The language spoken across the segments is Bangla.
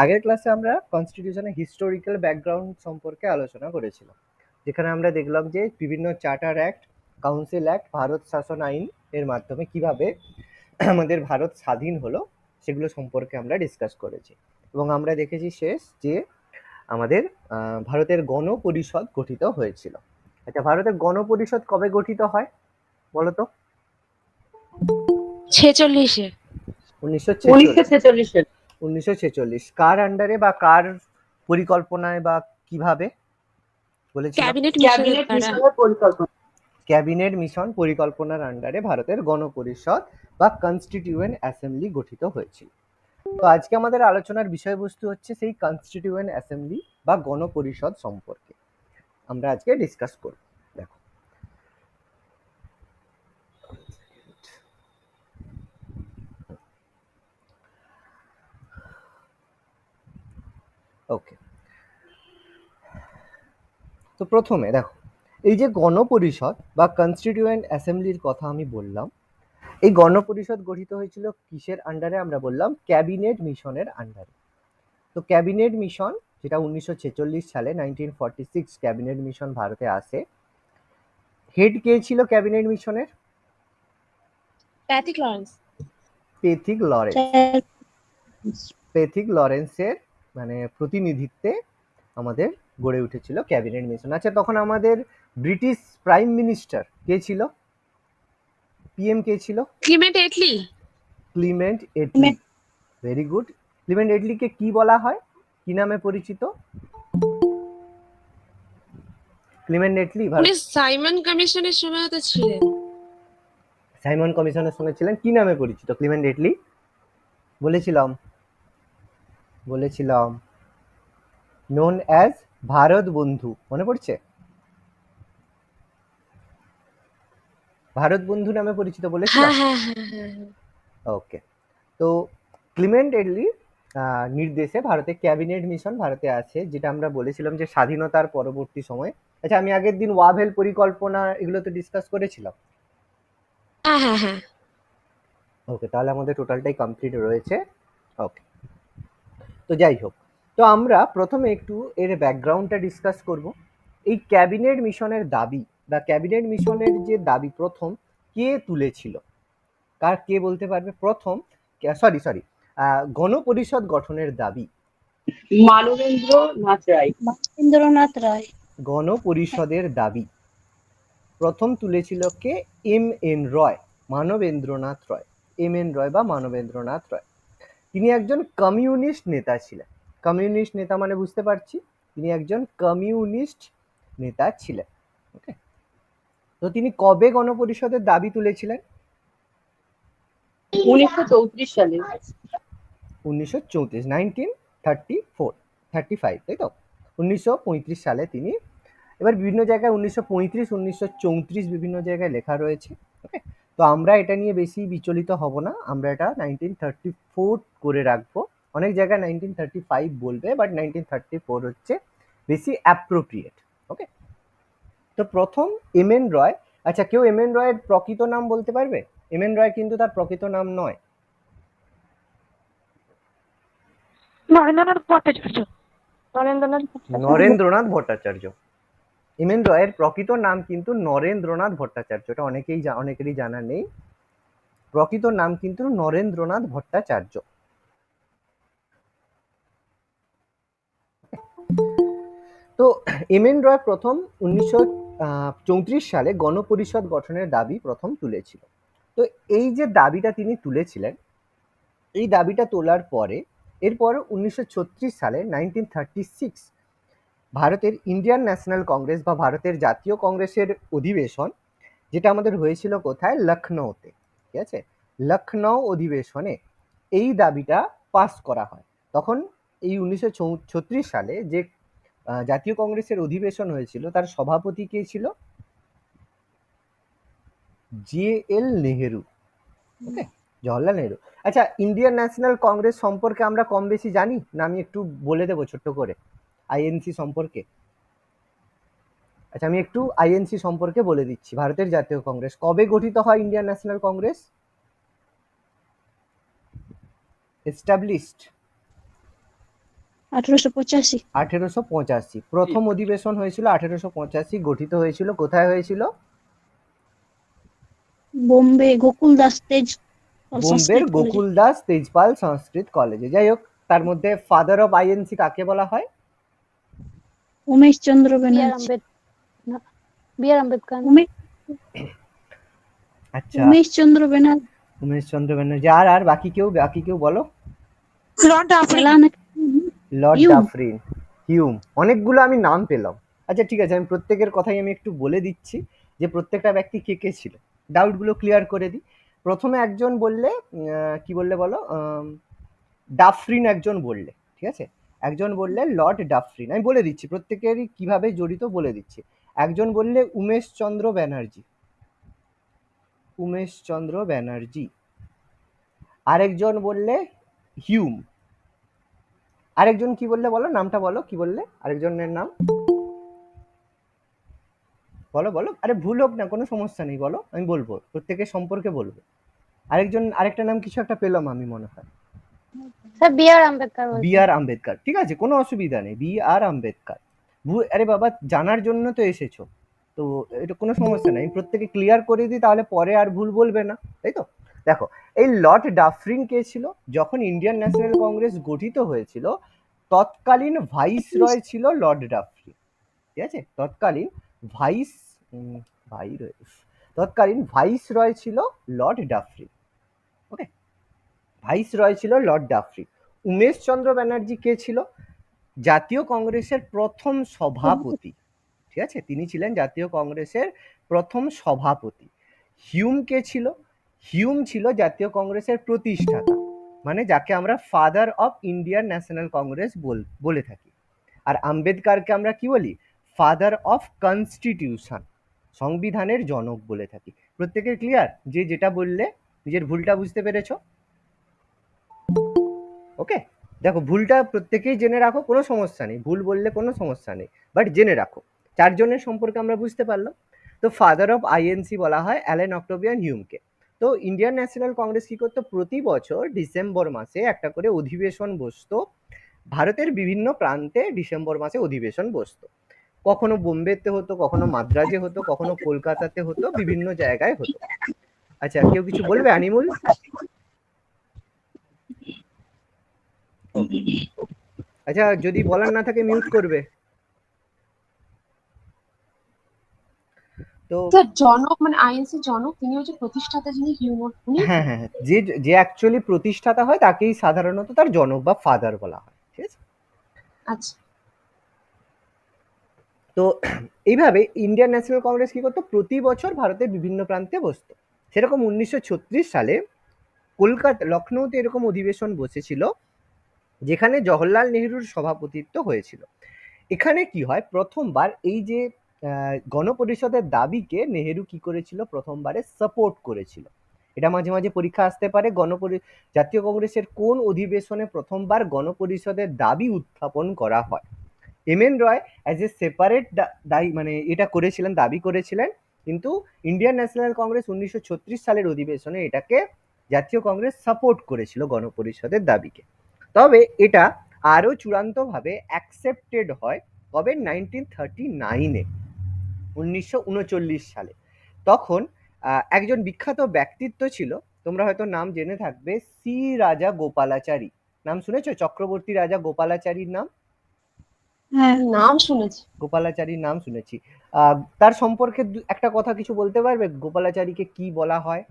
আগের ক্লাসে আমরা কনস্টিটিউশনের হিস্টোরিক্যাল ব্যাকগ্রাউন্ড সম্পর্কে আলোচনা করেছিলাম, যেখানে আমরা দেখলাম যে বিভিন্ন charter act, council act, Bharat শাসন আইন এর মাধ্যমে কিভাবে আমাদের ভারত স্বাধীন হলো সেগুলো সম্পর্কে আমরা ডিসকাস করেছি। এবং আমরা দেখেছি শেষ যে আমাদের ভারতের গণপরিষদ গঠিত হয়েছিল। আচ্ছা, ভারতের গণপরিষদ কবে গঠিত হয় বলো তো? 46-এ। 1946। 1946 কার আন্ডারে বা কার পরিকল্পনায় বা কিভাবে বলেছিলাম? ক্যাবিনেট মিশনের দ্বারা। ক্যাবিনেট মিশন পরিকল্পনার আন্ডারে ভারতের গণপরিষদ বা কনস্টিটিউয়েন্ট অ্যাসেম্বলি গঠিত হয়েছিল। তো আজকে আমাদের আলোচনার বিষয়বস্তু হচ্ছে সেই কনস্টিটিউয়েন্ট অ্যাসেম্বলি বা গণপরিষদ সম্পর্কে আমরা আজকে ডিসকাস করব। দেখো, ওকে, তো প্রথমে দেখো, এই যে গণপরিষদ বা কনস্টিটিউয়েন্ট অ্যাসেম্বলির কথা আমি বললাম, এই গণপরিষদ গঠিত হয়েছিল কিসের আন্ডারে? আমরা বললাম ক্যাবিনেট মিশনের আন্ডারে। তো ক্যাবিনেট মিশন, যেটা 1946 সালে 1946 ক্যাবিনেট মিশন ভারতে আসে, হেড কে ছিল ক্যাবিনেট মিশনের? Pethick Lawrence. Pethick Lawrence. Pethick লরেন্সের মানে প্রতিনিধিত্বে আমাদের গড়ে উঠেছিল ক্যাবিনেট মিশন। আচ্ছা, তখন আমাদের ব্রিটিশ প্রাইম মিনিস্টার কে ছিল? পিএম কে ছিল? Clement Attlee. Clement Attlee. Very good. Clement এটলিকে কি বলা হয়, কি নামে পরিচিত? ক্লিমেন্ট এটলি উনি সাইমন কমিশনের সময় তো ছিলেন। সাইমন কমিশনের সঙ্গে ছিলেন, কি নামে পরিচিত ক্লিমেন্ট এটলি? বলেছিলাম নোন অ্যাজ ভারত বন্ধু। মনে পড়ছে? ভারত বন্ধু নামে পরিচিত বলেছিলাম। হ্যাঁ। ওকে, তো ক্লিমেন্ট এটলি নির্দেশে ভারতে ক্যাবিনেট মিশন ভারতে আছে, যেটা আমরা বলেছিলাম যে স্বাধীনতার পরবর্তী সময়। আচ্ছা, আমি আগের দিন ওয়াভেল পরিকল্পনা এগুলো তো ডিসকাস করেছিলাম। হ্যাঁ। ওকে, তাহলে আমাদের টোটালটাই কমপ্লিট রয়েছে। ওকে, তো যাই হোক, তো আমরা প্রথমে একটু এর ব্যাকগ্রাউন্ডটা ডিসকাস করব। এই ক্যাবিনেট মিশনের দাবি বা ক্যাবিনেট মিশনের যে দাবি প্রথম কে তুলেছিল? কে বলতে পারবে প্রথম? সরি, গণপরিষদ গঠনের দাবি মানবেন্দ্রনাথ রায়। গণপরিষদের দাবি প্রথম তুলেছিল কে? এম এন রয়, মানবেন্দ্রনাথ রয়। এম এন রয় বা মানবেন্দ্রনাথ রয়। তিনি একজন কমিউনিস্ট নেতা ছিলেন। কমিউনিস্ট নেতা মানে বুঝতে পারছি, তিনি একজন কমিউনিস্ট নেতা ছিলেন। ওকে, তো তিনি কবে গণপরিষদের দাবি তুলেছিলেন? 1934 সালে। 1934, 1934, 35, তাই তো? 1935 সালে তিনি। এবার বিভিন্ন জায়গায় 1935, 1934 বিভিন্ন জায়গায় লেখা রয়েছে। ওকে, তো আমরা এটা নিয়ে বেশি বিচলিত হব না, আমরা এটা 1934 করে রাখবো। অনেক জায়গায় 1935 বলবে, বাট 1934 হচ্ছে বেশি অ্যাপ্রোপ্রিয়েট। ওকে, তো প্রথম এম এন রয়। আচ্ছা, কেউ এম এন রয়ের প্রকৃত নাম বলতে পারবে? এম এন রয় কিন্তু তার প্রকৃত নাম নয়। নরেন্দ্রনাথ ভট্টাচার্য। এম এন রয়ের প্রকৃত নাম কিন্তু নরেন্দ্রনাথ ভট্টাচার্য। এটা অনেকেরই জানা নেই। প্রকৃত নাম কিন্তু নরেন্দ্রনাথ ভট্টাচার্য। তো এম এন রয় প্রথম 1934 সালে গণপরিষদ গঠনের দাবি প্রথম তুলেছিল। তো এই যে দাবিটা তিনি তুলেছিলেন, এই দাবিটা তোলার পরে এরপর 1936 সালে 1936 ভারতের ইন্ডিয়ান ন্যাশনাল কংগ্রেস বা ভারতের জাতীয় কংগ্রেসের অধিবেশন, যেটা আমাদের হয়েছিল কোথায়? লখনৌতে। ঠিক আছে, লখনৌ অধিবেশনে এই দাবিটা পাস করা হয়। তখন এই 1936 সালে যে জাতীয় কংগ্রেসের অধিবেশন হয়েছিল, তার সভাপতি কে ছিল? J L Nehru. Okay, Jawaharlal Nehru. আচ্ছা, ইন্ডিয়ান ন্যাশনাল কংগ্রেস সম্পর্কে আমরা কম বেশি জানি না? আমি একটু বলে দেবো ছোট্ট করে আইএনসি সম্পর্কে। আচ্ছা, আমি একটু আইএনসি সম্পর্কে বলে দিচ্ছি। ভারতের জাতীয় কংগ্রেস কবে গঠিত হয়? ইন্ডিয়ান ন্যাশনাল কংগ্রেস এস্টাবলিশড 1885 1885 প্রথম অধিবেশন হয়েছিল 1885, গঠিত হয়েছিল কোথায় হয়েছিল? বোম্বে গোকুল দাস তেজপাল বোম্বের সংস্কৃত কলেজে। গোকুল দাস তেজপাল সংস্কৃত কলেজে। যাই হোক, তার মধ্যে ফাদার অফ আইএনসি কাকে বলা হয়? উমেশ চন্দ্র বি আর ব্যানার্জি। আম্বেদকর। আচ্ছা, উমেশ চন্দ্র ব্যানার্জি। উমেশ চন্দ্র ব্যানার্জি। আর বাকি কেউ বলো। Lord Dufferin. Lord Hume. Dufferin, Hume, অনেকগুলো আমি নাম পেলাম। আচ্ছা ঠিক আছে, আমি প্রত্যেকের কথাই আমি একটু বলে দিচ্ছি যে প্রত্যেকটা ব্যক্তি কে কে ছিল, ডাউটগুলো ক্লিয়ার করে দিই। প্রথমে একজন বললে, কি বললে বলো, ডাফরিন একজন বললে, ঠিক আছে, একজন বললে লর্ড ডাফরিন। আমি বলে দিচ্ছি প্রত্যেকেরই কিভাবে জড়িত বলে দিচ্ছি। একজন বললে উমেশ চন্দ্র ব্যানার্জি, উমেশ চন্দ্র ব্যানার্জি। আরেকজন বললে হিউম। আরেকজন কি বললে বলো, নামটা বলো, কি বললে আরেকজনের নাম? বলো, আরে ভুল হোক না, কোনো সমস্যা নেই, বলো, আমি বলবো, প্রত্যেকের সম্পর্কে বলবো। আরেকটা নাম কিছু একটা পেলাম আমি মনে হয়, স্যার বি আর আম্বেদকর বলছেন। বি আর আম্বেদকর, ঠিক আছে, কোনো অসুবিধা নেই, বি আর আম্বেদকর। আরে বাবা, জানার জন্য তো এসেছো, তো এটা কোনো সমস্যা নেই, প্রত্যেকে ক্লিয়ার করে দিই, তাহলে পরে আর ভুল বলবে না, তাই তো? দেখো, এই লর্ড ডাফরিন কে ছিল? যখন ইন্ডিয়ান ন্যাশনাল কংগ্রেস গঠিত হয়েছিল, তৎকালীন ভাইস রয় ছিল লর্ড ডাফরিন, ঠিক আছে, ভাইস তৎকালীন ভাইস রয় ছিল লর্ড ডাফরিন। ওকে, ভাইস রয় ছিল লর্ড ডাফরিন। উমেশ চন্দ্র ব্যানার্জি কে ছিল? জাতীয় কংগ্রেসের প্রথম সভাপতি, ঠিক আছে, তিনি ছিলেন জাতীয় কংগ্রেসের প্রথম সভাপতি। হিউম কে ছিল? হিউম ছিল জাতীয় কংগ্রেসের প্রতিষ্ঠাতা, মানে যাকে আমরা father of Indian national Congress বলে থাকি। আর আম্বেদকরকে আমরা কি বলি? ফাদার অফ কনস্টিটিউশন, সংবিধানের জনক বলে থাকি। প্রত্যেকের ক্লিয়ার? যে যেটা বললে নিজের ভুলটা বুঝতে পেরেছো? ওকে, দেখো, ভুলটা প্রত্যেকেই জেনে রাখো, কোনো সমস্যা নেই, ভুল বললে কোনো সমস্যা নেই, বাট জেনে রাখো। চারজনের সম্পর্কে আমরা বুঝতে পারলাম। তো ফাদার অফ আইএনসি বলা হয় অ্যালেন অক্টোভিয়ান হিউমকে। তো ইন্ডিয়ান ন্যাশনাল কংগ্রেস কি করতো? প্রতি বছর ডিসেম্বর মাসে একটা করে অধিবেশন বসতো, ভারতের বিভিন্ন প্রান্তে ডিসেম্বর মাসে অধিবেশন বসতো। কখনো বোম্বেতে হতো, কখনো মাদ্রাজে হতো, কখনো কলকাতাতে হতো, বিভিন্ন জায়গায় হতো। আচ্ছা, কেউ কিছু বলবে আনিমুল? আচ্ছা, যদি বলার না থাকে মিউট করবে। তো স্যার জনক মানে আইএনসি জনক, তিনি হচ্ছে প্রতিষ্ঠাতা, যিনি হিউমন, উনি। হ্যাঁ, যে অ্যাকচুয়ালি প্রতিষ্ঠাতা হয় তাকেই সাধারণত তার জনক বা ফাদার বলা হয়, ঠিক আছে। আচ্ছা। তো এইভাবে ইন্ডিয়ান ন্যাশনাল কংগ্রেস কি করতো? প্রতি বছর ভারতের বিভিন্ন প্রান্তে বসতো। সেরকম 1936 সালে লখনৌতে এরকম অধিবেশন বসেছিল, যেখানে জওহরলাল নেহরুর সভাপতিত্ব হয়েছিল। এখানে কি হয়, প্রথমবার এই যে গণপরিষদের দাবিকে নেহেরু কি করেছিল? প্রথমবারে সাপোর্ট করেছিল। এটা মাঝে মাঝে পরীক্ষা আসতে পারে, জাতীয় কংগ্রেসের কোন অধিবেশনে প্রথমবার গণপরিষদের দাবি উত্থাপন করা হয়। M N Roy as a separate মানে এটা করেছিলেন, দাবি করেছিলেন, কিন্তু ইন্ডিয়ান ন্যাশনাল কংগ্রেস 1936 সালের অধিবেশনে এটাকে জাতীয় কংগ্রেস সাপোর্ট করেছিল গণপরিষদের দাবিকে। তবে এটা আরও চূড়ান্তভাবে অ্যাকসেপ্টেড হয় কবে? 1939-এ, 1939 সালে। তখন একজন বিখ্যাত ব্যক্তিত্ব ছিল, তোমরা হয়তো নাম জেনে থাকবে, সি রাজা গোপালাচারী। নাম শুনেছো? চক্রবর্তী রাজা গোপালাচারীর নাম? হ্যাঁ, নাম শুনেছি। গোপালাচারীর নাম শুনেছি। তার সম্পর্কে একটা কথা কিছু বলতে পারবে? গোপালাচারীকে কি বলা হয়,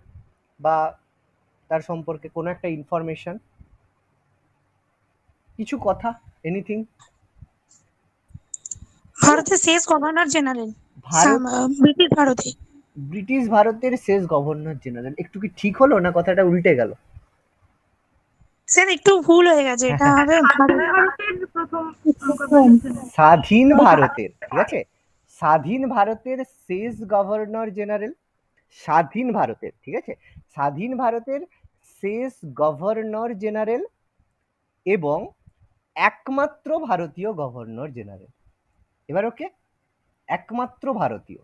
বা তার সম্পর্কে কোনো একটা ইনফরমেশন, কিছু কথা, এনিথিং? ভারতের শেষ গভর্নর জেনারেল, ভারত ব্রিটিশ ভারতে। ব্রিটিশ ভারতের শেষ গভর্নর জেনারেল। একটু কি ঠিক হলো না কথাটা উল্টে গেল? স্যার একটু ভুল হয়ে গেছে, এটা হবে স্বাধীন ভারতের, ঠিক আছে, স্বাধীন ভারতের শেষ গভর্নর জেনারেল, স্বাধীন ভারতের, ঠিক আছে, স্বাধীন ভারতের শেষ গভর্নর জেনারেল এবং একমাত্র ভারতীয় গভর্নর জেনারেল। এবার ওকে, একমাত্র ভারতীয়।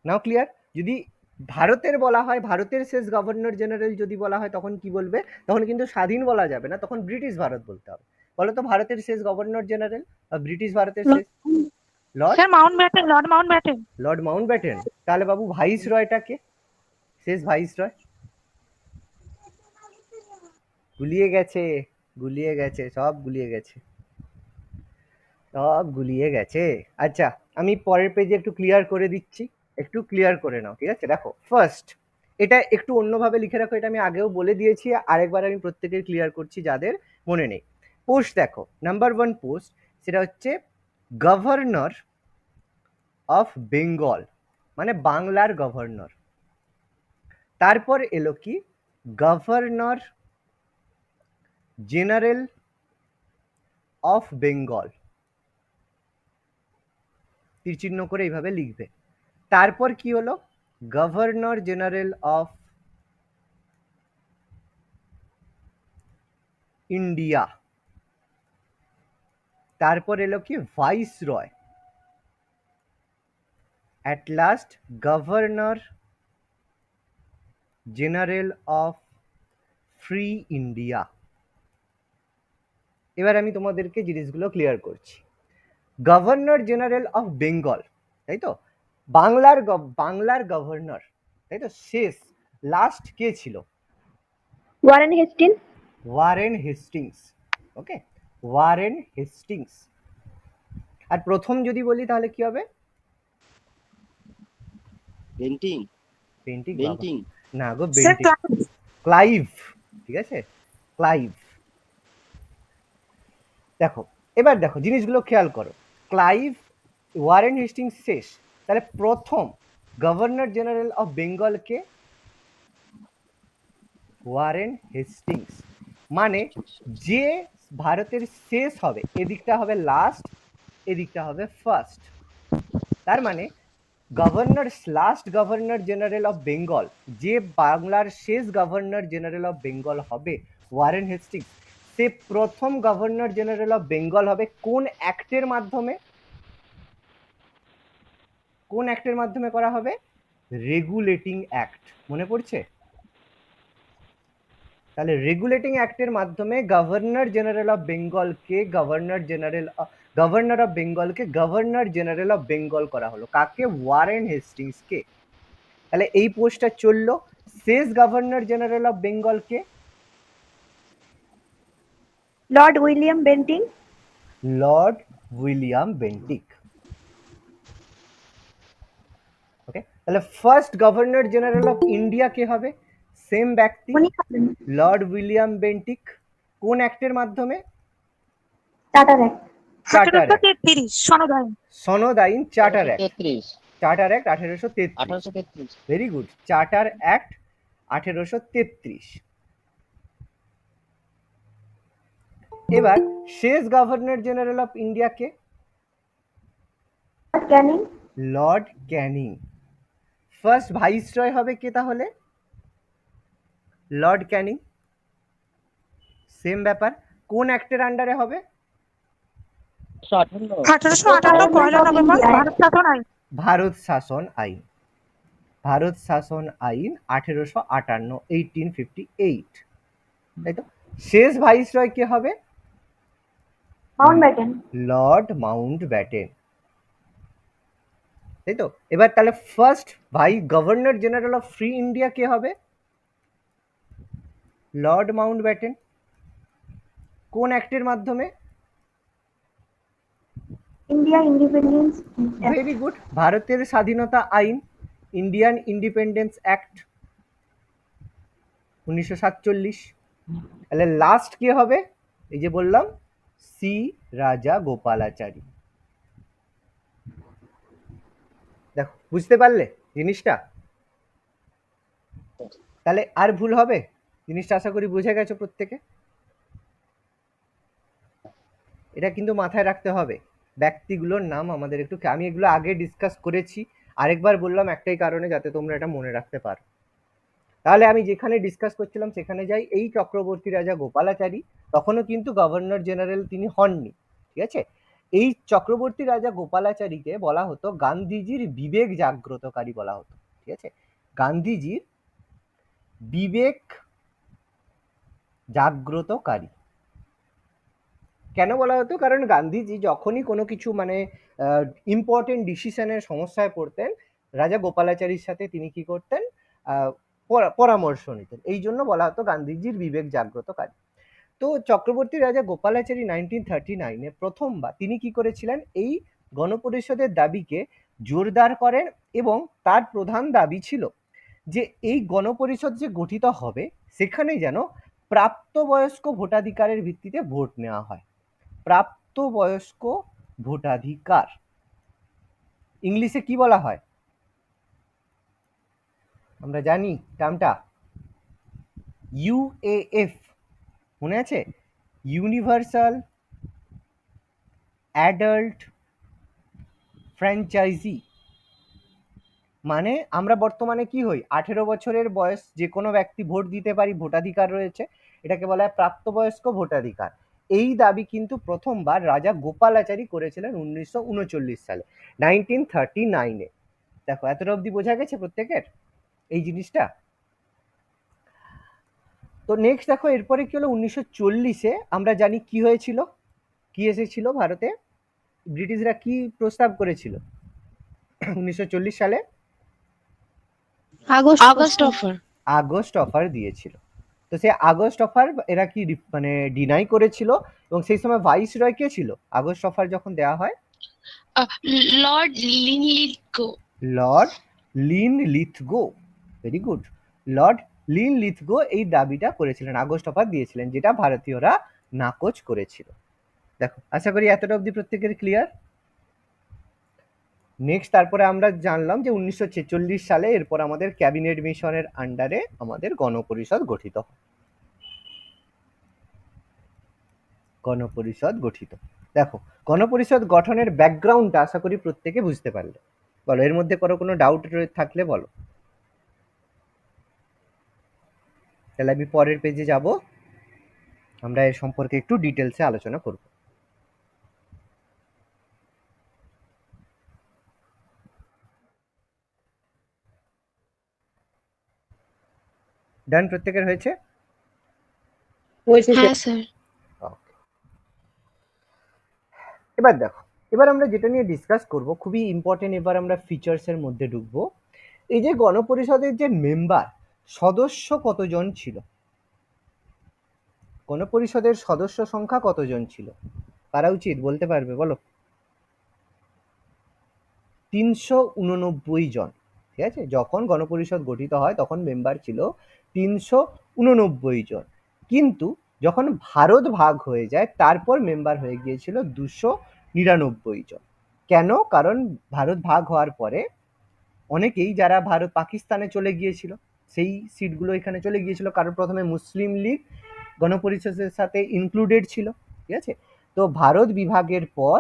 নাও ক্লিয়ার? যদি ভারতের বলা হয়, ভারতের শেষ গভর্নর জেনারেল যদি বলা হয়, তখন কি বলবে? তখন কিন্তু স্বাধীন বলা যাবে না, তখন ব্রিটিশ ভারত বলতে হবে। বলো তো ভারতের শেষ গভর্নর জেনারেল, ব্রিটিশ ভারতের শেষ? Lord sir Mount Batten, Lord Mountbatten. Lord Mount Batten. তাহলে বাবু ভাইস রয়টাকে, শেষ ভাইস রয়? গুলিয়ে গেছে, গুলিয়ে গেছে, সব গুলিয়ে গেছে, সব গুলিয়ে গেছে। আচ্ছা, আমি পরের পেজে একটু ক্লিয়ার করে দিচ্ছি, একটু ক্লিয়ার করে নাও, ঠিক আছে? দেখো ফার্স্ট, এটা একটু অন্যভাবে লিখে রাখো, এটা আমি আগেও বলে দিয়েছি, আরেকবার আমি প্রত্যেকের ক্লিয়ার করছি যাদের মনে নেই। পোস্ট দেখো, নাম্বার 1 পোস্ট, সেটা হচ্ছে গভর্নর অফ বেঙ্গল, মানে বাংলার গভর্নর। তারপর এলো কি গভর্নর জেনারেল অফ বেঙ্গল, তীরচিহ্ন করে এইভাবে লিখবে। তারপর কি হলো গভর্নর জেনারেল অফ ইন্ডিয়া। তারপর এলো কি vice Roy. At last governor general of free India. এবার আমি তোমাদেরকে জিনিসগুলো ক্লিয়ার করছি। গভর্নর জেনারেল অফ বেঙ্গল, তাই তো, বাংলার গভর্নর, তাই তো, শেষ লাস্ট কে ছিল? Warren Hastings. Warren Hastings. Okay, Warren Hastings. আর প্রথম যদি বলি তাহলে কি হবে? বেন্টিং। পেন্টিং? বেন্টিং। না গো, স্যার বেন্টিং, ক্লাইভ, ঠিক আছে, ক্লাইভ। দেখো এবার দেখো জিনিসগুলো খেয়াল করো, ক্লাইভ, ওয়ারেন হেস্টিংস শেষ, তাহলে প্রথম governor general of Bengal K? Warren Hastings. মানে যে ভারতের শেষ হবে, এদিকটা হবে লাস্ট, এদিকটা হবে ফার্স্ট। তার মানে governor, last governor general of Bengal, যে বাংলার শেষ গভর্নর জেনারেল অফ বেঙ্গল হবে ওয়ারেন হেস্টিংস, সে প্রথম গভর্নর জেনারেল অফ বেঙ্গল হবে কোন অ্যাক্টের মাধ্যমে? কোন অ্যাক্টের মাধ্যমে করা হবে? Regulating act. মনে পড়ছে? তাহলে রেগুলেটিং অ্যাক্টের মাধ্যমে গভর্নর জেনারেল অফ বেঙ্গলকে গভর্নর অফ বেঙ্গলকে গভর্নর জেনারেল অফ বেঙ্গল করা হলো। কাকে? ওয়ারেন হেস্টিংসকে। তাহলে এই পোস্টটা চললো। শেষ গভর্নর জেনারেল অফ বেঙ্গলকে? Lord William Bentinck. Lord William Bentinck. Okay, তাহলে first governor general of India কে হবে? সেম ব্যক্তি, লর্ড উইলিয়াম বেন্টিক। কোন অ্যাক্টের মাধ্যমে? Charter act. চার্টার অ্যাক্ট, 1833 সনদ আইন। সনদ আইন, charter act. 1833। Charter act 1833। 1833। Very good, charter act 1833। এবার শেষ governor general of India K? Canning. Lord Canning. First viceroy হবে কে তাহলে? লর্ড ক্যানিং। সেম ব্যাপার, কোন অ্যাক্টের আন্ডারে হবে? 1858 পয়লা নভেম্বর ভারত শাসন আইন। ভারত শাসন আইন। ভারত শাসন আইন 1858, 1858, তাই তো। শেষ ভাইসরয় কে হবে? Mountbatten. Lord Mountbatten, তাই তো। এবার তাহলে first governor general of free India কে হবে? Lord Mountbatten. কোন অ্যাক্টের মাধ্যমে? India independence. ভেরি গুড, ভারতের স্বাধীনতা আইন, ইন্ডিয়ান ইন্ডিপেন্ডেন্স অ্যাক্ট 1947। তাহলে লাস্ট কে হবে? এই যে বললাম, সি রাজা গোপালাচারী। দেখো বুঝতে পারলে জিনিসটা? তাহলে আর ভুল হবে? জিনিসটা আশা করি বুঝে গেছো প্রত্যেকে। এটা কিন্তু মাথায় রাখতে হবে, ব্যক্তিগুলোর নাম আমাদের একটু, আমি এগুলো আগে ডিসকাস করেছি, আরেকবার বললাম একটাই কারণে, যাতে তোমরা এটা মনে রাখতে পারো। তাহলে আমি যেখানে ডিসকাস করছিলাম সেখানে যাই। এই চক্রবর্তী রাজা গোপালাচারী তখনও কিন্তু গভর্নর জেনারেল তিনি হননি, ঠিক আছে। এই চক্রবর্তী রাজা গোপালাচারীকে বলা হতো গান্ধীজির বিবেক জাগ্রতকারী বলা হতো, ঠিক আছে। গান্ধীজির বিবেক জাগ্রতকারী। কেন বলা হতো? কারণ গান্ধীজি যখনই কোনো কিছু মানে ইম্পর্টেন্ট ডিসিশনের সমস্যায় পড়তেন, রাজা গোপালাচারীর সাথে তিনি কি করতেন? পরামর্শ নিতেন। এই জন্য বলা হতো গান্ধীজির বিবেক জাগ্রতকারী। তো চক্রবর্তী রাজা গোপালাচারী 1939-এ প্রথমবার তিনি কি করেছিলেন? এই গণপরিষদের দাবিকে জোরদার করেন এবং তার প্রধান দাবি ছিল যে এই গণপরিষদ যে গঠিত হবে সেখানে যেন প্রাপ্তবয়স্ক ভোটাধিকারের ভিত্তিতে ভোট নেওয়া হয়। প্রাপ্তবয়স্ক ভোটাধিকার ইংলিশে কি বলা হয়? আমরা জানি টার্মটা ইউএএফ, মনে আছে? Universal adult franchise. মানে আমরা বর্তমানে কি হই? 18 বছরের বয়স যে কোনো ব্যক্তি ভোট দিতে পারি, ভোটাধিকার রয়েছে, এটাকে বলা হয় প্রাপ্তবয়স্ক ভোটাধিকার। এই দাবি কিন্তু প্রথমবার রাজা গোপালাচারী করেছিলেন 1939 সালে, 1939-এ। দেখো এতটা অবধি বোঝা গেছে প্রত্যেকের এই জিনিসটা? তো নেক্সট দেখো এরপরে কি হলো? 1940-এ আমরা জানি কি হয়েছিল, কি এসেছিল ভারতে, ব্রিটিশরা কি প্রস্তাব করেছিল 1940 সালে? August offer. আগস্ট অফার দিয়েছিল। তো সেই আগস্ট অফার এরা কি মানে ডিনাই করেছিল, এবং সেই সময় ভাইস রয় কে ছিল আগস্ট অফার যখন দেওয়া হয়? Lord Linlithgow. Lord Linlithgow. Very good. Lord Linlithgow এই দাবিটা করেছিলেন, আগস্ট অফার দিয়েছিলেন, যেটা ভারতীয়রা নাকচ করেছিল। দেখো আশা করি এতটা অবধি প্রত্যেকের ক্লিয়ার। নেক্সট তারপরে আমরা জানলাম যে 1946 সালে এরপর আমাদের ক্যাবিনেট মিশনের আন্ডারে আমাদের গণপরিষদ গঠিত হয়। গণপরিষদ গঠিত। দেখো গণপরিষদ গঠনের ব্যাকগ্রাউন্ডটা আশা করি প্রত্যেকে বুঝতে পারলে। বলো এর মধ্যে কোনো ডাউট থাকলে বলো, তাহলে আমি পরের পেজে যাব, আমরা এর সম্পর্কে একটু ডিটেলসে আলোচনা করব। ডান? প্রত্যেকের হয়েছে? হ্যাঁ স্যার। এবার দেখো, এবার আমরা যেটা নিয়ে ডিসকাস করব খুবই ইম্পর্টেন্ট, এবার আমরা ফিচার্সের মধ্যে ঢুকবো। এই যে গণপরিষদের যে মেম্বার সদস্য কতজন ছিল, গণপরিষদের সদস্য সংখ্যা কতজন ছিল? পারা উচিত, বলতে পারবে? বলো। 389 জন। ঠিক আছে, যখন গণপরিষদ গঠিত হয় তখন মেম্বার ছিল 389 জন, কিন্তু যখন ভারত ভাগ হয়ে যায় তারপর মেম্বার হয়ে গিয়েছিল 299 জন। কেন? কারণ ভারত ভাগ হওয়ার পরে অনেকেই যারা ভারত পাকিস্তানে চলে গিয়েছিল সেই সিটগুলো এখানে চলে গিয়েছিল, কারণ প্রথমে মুসলিম লীগ গণপরিষদের সাথে ইনক্লুডেড ছিল। ঠিক আছে, তো ভারত বিভাগের পর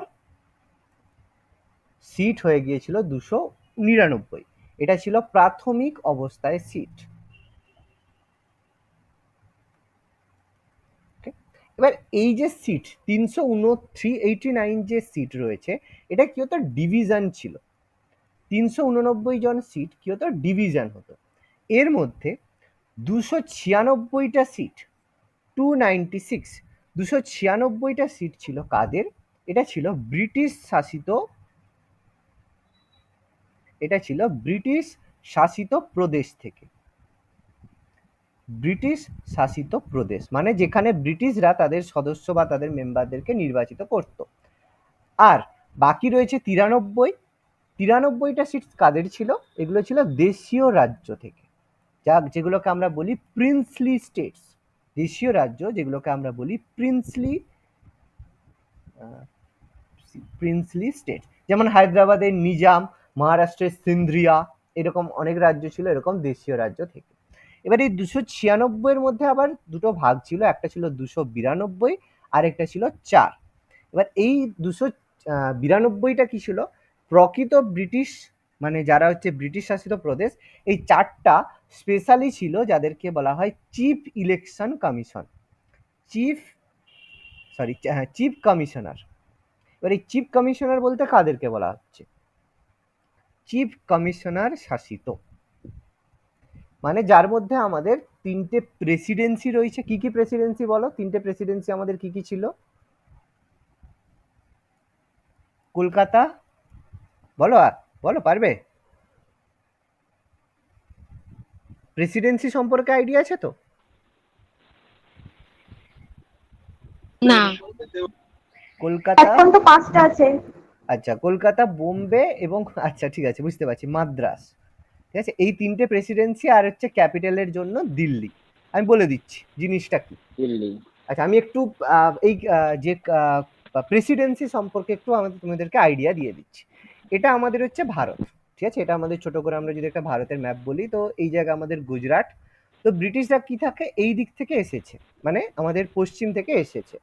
সিট হয়ে গিয়েছিল 299। এটা ছিল প্রাথমিক অবস্থায় সিট। এবার এই যে সিট 389 যে সিট রয়েছে, এটা কি হতো? ডিভিশন ছিল। 389 জন সিট কি হতো? ডিভিশন হতো। এর মধ্যে 296টা সিট, 296, 296টা সিট ছিল কাদের? এটা ছিল ব্রিটিশ শাসিত, এটা ছিল ব্রিটিশ শাসিত প্রদেশ থেকে। ব্রিটিশ শাসিত প্রদেশ মানে যেখানে ব্রিটিশরা তাদের সদস্য বা তাদের মেম্বারদেরকে নির্বাচিত করত। আর বাকি রয়েছে 93টা সিট কাদের ছিল? এগুলো ছিল দেশীয় রাজ্য থেকে, যেগুলোকে আমরা বলি প্রিন্সলি স্টেটস। দেশীয় রাজ্য যেগুলোকে আমরা বলি প্রিন্সলি স্টেট, যেমন হায়দ্রাবাদের নিজাম, মহারাষ্ট্রের সিন্ধ্রিয়া, এরকম অনেক রাজ্য ছিল এরকম দেশীয় রাজ্য থেকে। এবার এই 296-এর মধ্যে আবার দুটো ভাগ ছিল, একটা ছিল 292 আর একটা ছিল 4। এবার এই 292টা কি ছিল? প্রকৃত ব্রিটিশ মানে যারা হচ্ছে ব্রিটিশ শাসিত প্রদেশ, এই 4টা স্পেশালি ছিল যাদেরকে বলা হয় chief election commission, chief commissioner. এবার এই চিফ কমিশনার বলতে কাদেরকে বলা হচ্ছে? চিফ কমিশনার শাসিত, মানে যার মধ্যে আমাদের 3টে প্রেসিডেন্সি রয়েছে। কি কি প্রেসিডেন্সি বলো? 3টে প্রেসিডেন্সি আমাদের কি কি ছিল? কলকাতা, বলো বলো, পারবে? প্রেসিডেন্সি সম্পর্কে আইডিয়া আছে তো? না। কলকাতা, এখন তো 5টা আছে। আচ্ছা কলকাতা, বোম্বে এবং আচ্ছা ঠিক আছে বুঝতে পারছি, মাদ্রাস, ঠিক আছে, এই 3টে প্রেসিডেন্সি, আর হচ্ছে ক্যাপিটালের জন্য দিল্লি। আমি বলে দিচ্ছি জিনিসটা কি। দিল্লি। আচ্ছা আমি একটু এই যে প্রেসিডেন্সি সম্পর্কে একটু তোমাদেরকে আইডিয়া দিয়ে দিচ্ছি। এটা আমাদের হচ্ছে ভারত, ঠিক আছে, এটা আমাদের ছোট করে আমরা যদি একটা ভারতের ম্যাপ বলি, তো এই জায়গা আমাদের গুজরাট। তো ব্রিটিশরা কি থাকে, এই দিক থেকে এসেছে, মানে আমাদের পশ্চিম থেকে এসেছে।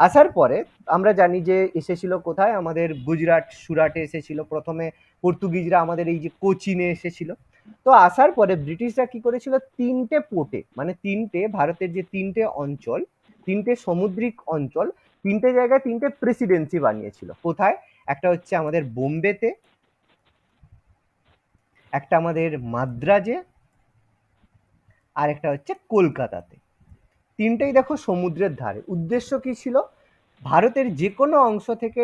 আসার পরে আমরা জানি যে এসেছিল কোথায়, আমাদের গুজরাট সুরাটে এসেছিল প্রথমে। পর্তুগিজরা আমাদের এই যে কোচিনে এসেছিল। তো আসার পরে ব্রিটিশরা কি করেছিল, 3টে পোর্টে, মানে 3টে ভারতের যে 3টে অঞ্চল, 3টে সামুদ্রিক অঞ্চল, 3টে জায়গায় 3টে প্রেসিডেন্সি বানিয়েছিল। কোথায়? একটা হচ্ছে আমাদের বোম্বেতে, একটা আমাদের মাদ্রাজে, আর একটা হচ্ছে কলকাতাতে। 3টেই দেখো সমুদ্রের ধারে। উদ্দেশ্য কি ছিল? ভারতের যে কোনো অংশ থেকে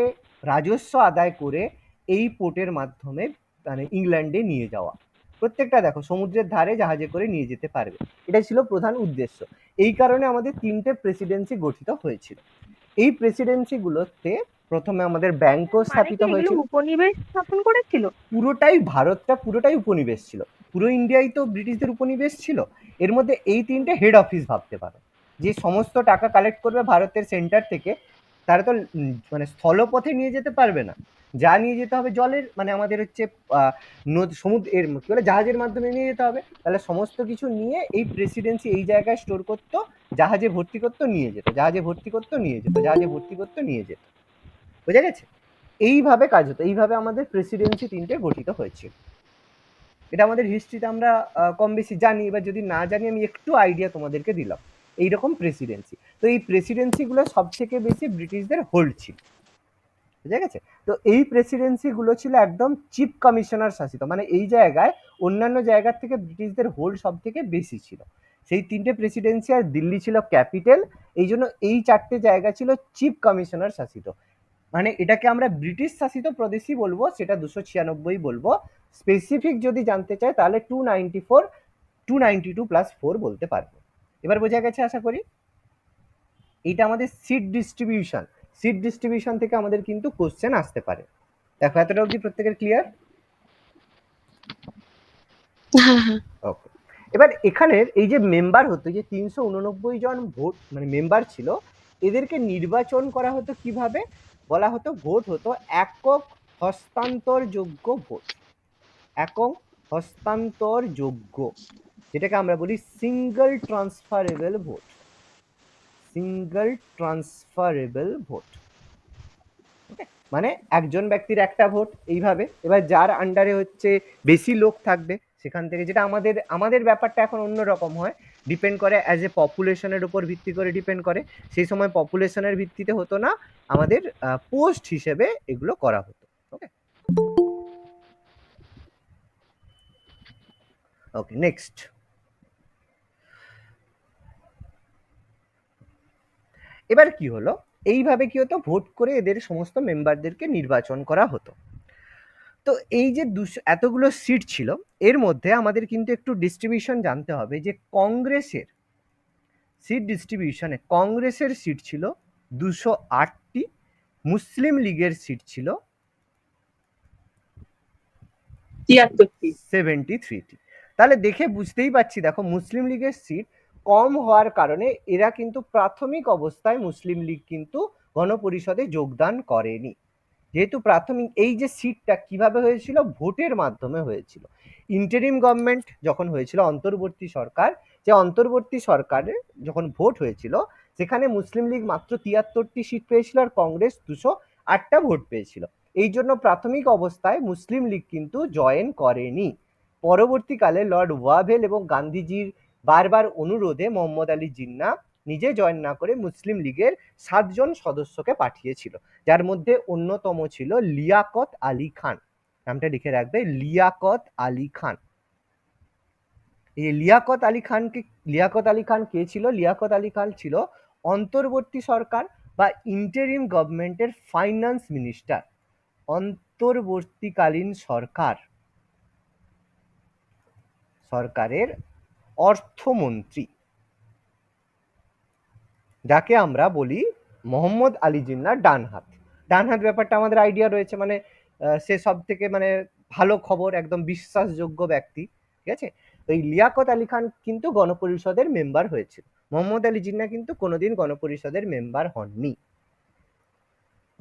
রাজস্ব আদায় করে এই পোর্টের মাধ্যমে মানে ইংল্যান্ডে নিয়ে যাওয়া। প্রত্যেকটা দেখো সমুদ্রের ধারে জাহাজে করে নিয়ে যেতে পারবে, এটাই ছিল প্রধান উদ্দেশ্য। এই কারণে আমাদের 3টে প্রেসিডেন্সি গঠিত হয়েছিল। এই প্রেসিডেন্সিগুলোতে প্রথমে আমাদের ব্যাংকও স্থাপিত হয়েছিল। উপনিবেশ স্থাপন করেছিল। পুরোটাই ভারতটা পুরোটাই উপনিবেশ ছিল, পুরো ইন্ডিয়াই তো ব্রিটিশদের উপনিবেশ ছিল। এর মধ্যে এই 3টে হেড অফিস ভাবতে পারো, যে সমস্ত টাকা কালেক্ট করবে ভারতের সেন্টার থেকে। তারা তো মানে স্থলপথে নিয়ে যেতে পারবে না, যা নিয়ে যেতে হবে জলের, মানে আমাদের হচ্ছে সমুদ্রের কি বলে জাহাজের মাধ্যমে নিয়ে যেতে হবে। তাহলে সমস্ত কিছু নিয়ে এই প্রেসিডেন্সি এই জায়গায় স্টোর করতো, জাহাজে ভর্তি করতো নিয়ে যেত, জাহাজে ভর্তি করতো নিয়ে যেত, জাহাজে ভর্তি করতো নিয়ে যেত। বোঝা গেছে? এইভাবে কাজ হতো, এইভাবে আমাদের প্রেসিডেন্সি 3টে গঠিত হয়েছিল। এটা আমাদের হিস্ট্রিতে আমরা কম বেশি জানি। এবার যদি না জানি, আমি একটু আইডিয়া তোমাদেরকে দিলাম। এইরকম প্রেসিডেন্সি, তো এই প্রেসিডেন্সিগুলো সব থেকে বেশি ব্রিটিশদের হোল্ড ছিল। বুঝা গেছে? তো এই প্রেসিডেন্সিগুলো ছিল একদম চিফ কমিশনার শাসিত, মানে এই জায়গায় অন্যান্য জায়গার থেকে ব্রিটিশদের হোল্ড সব থেকে বেশি ছিল। সেই 3টে প্রেসিডেন্সি, আর দিল্লি ছিল ক্যাপিটাল, এই জন্য এই 4টে জায়গা ছিল চিফ কমিশনার শাসিত। মানে এটাকে আমরা ব্রিটিশ শাসিত প্রদেশই বলবো, সেটা 296 বলবো। স্পেসিফিক যদি জানতে চাই তাহলে 294, 292+4 বলতে পারবো। এবার বোঝা গেছে আশা করি। এইটা আমাদের সিট ডিস্ট্রিবিউশন। সিট ডিস্ট্রিবিউশন থেকে আমাদের কিন্তু কোশ্চেন আসতে পারে। দেখো এতটা অবধি প্রত্যেকের ক্লিয়ার? হ্যাঁ হ্যাঁ। ওকে। এবার এখানের এই যে মেম্বার হতো, যে 389 জন ভোট মানে মেম্বার ছিল, এদেরকে নির্বাচন করা হতো কিভাবে? বলা হতো ভোট হতো একক হস্তান্তরযোগ্য ভোট। একক হস্তান্তরযোগ্য, যেটাকে আমরা বলি single transferable vote. Single transferable vote, মানে একজন ব্যক্তির একটা ভোট এইভাবে। এবার যার আন্ডারে হচ্ছে বেশি লোক থাকবে সেখান থেকে, যেটা আমাদের ব্যাপারটা এখন অন্যরকম হয়, ডিপেন্ড করে অ্যাজ এ পপুলেশনের উপর ভিত্তি করে ডিপেন্ড করে। সেই সময় পপুলেশনের ভিত্তিতে হতো না, আমাদের পোস্ট হিসেবে এগুলো করা হতো। ওকে ওকে, নেক্সট। এবার কি হলো, এইভাবে কি হতো, ভোট করে এদের সমস্ত মেম্বারদেরকে নির্বাচন করা হতো। তো এই যে এতগুলো সিট ছিল, এর মধ্যে আমাদের কিন্তু একটু ডিস্ট্রিবিউশন জানতে হবে, যে কংগ্রেসের সিট ডিস্ট্রিবিউশনে কংগ্রেসের সিট ছিল 208টি, মুসলিম লীগের সিট ছিল 73টি। তাহলে দেখে বুঝতেই পারছি, দেখো মুসলিম লীগের সিট কম হওয়ার কারণে এরা কিন্তু প্রাথমিক অবস্থায় মুসলিম লীগ কিন্তু গণপরিষদে যোগদান করেনি। যেহেতু প্রাথমিক এই যে সিটটা কিভাবে হয়েছিল, ভোটের মাধ্যমে হয়েছিল। ইন্টারিম গভর্নমেন্ট যখন হয়েছিল, অন্তর্বর্তী সরকার, যে অন্তর্বর্তী সরকারে যখন ভোট হয়েছিল, সেখানে মুসলিম লীগ মাত্র 73টি সিট পেয়েছিল, আর কংগ্রেস 208টা ভোট পেয়েছিল। এই জন্য প্রাথমিক অবস্থায় মুসলিম লীগ কিন্তু জয়েন করেনি। পরবর্তীকালে লর্ড ওয়াভেল এবং গান্ধীজির বারবার অনুরোধে মোহাম্মদ আলী জিন্না নিজে জয়েন না করে মুসলিম লীগের 7 জন সদস্যকে পাঠিয়েছিল, যার মধ্যে অন্যতম ছিল লিয়াকত আলী খান। নামটা লিখে রাখবে, লিয়াকত আলী খান। এই লিয়াকত আলী খান কে ছিল? লিয়াকত আলী খান ছিল অন্তর্বর্তী সরকার বা ইন্টারিম গভর্নমেন্টের ফাইন্যান্স মিনিস্টার। অন্তর্বর্তীকালীন সরকারের অর্থমন্ত্রী, যাকে আমরা বলি মোহাম্মদ আলী জিন্নাহর ডান হাত। ডান হাত ব্যাপারটা আমাদের আইডিয়া রয়েছে, মানে সে সব থেকে মানে ভালো খবর, একদম বিশ্বাসযোগ্য ব্যক্তি, ঠিক আছে। তো এই লিয়াকত আলী খান কিন্তু গণপরিষদের মেম্বার হয়েছিল, মোহাম্মদ আলী জিন্নাহ কিন্তু কোনোদিন গণপরিষদের মেম্বার হননি।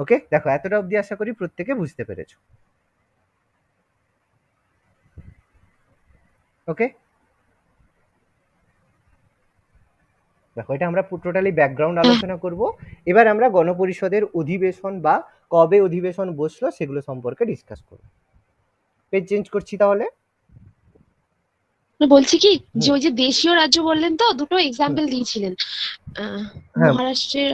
ওকে, দেখো এতটা অবধি আশা করি প্রত্যেকে বুঝতে পেরেছো। ওকে, দেখো এটা আমরা টোটালি ব্যাকগ্রাউন্ড আলোচনা করব। এবার আমরা গণপরিষদের অধিবেশন বা কবে অধিবেশন বসলো সেগুলো সম্পর্কে ডিসকাস করব। পেজ চেঞ্জ করছি তাহলে। বলছি কি যে ওই যে দেশীয় রাজ্য বললেন তো, দুটো এক্সাম্পল দিয়েছিলেন হ্যাঁ, মহারাষ্ট্রের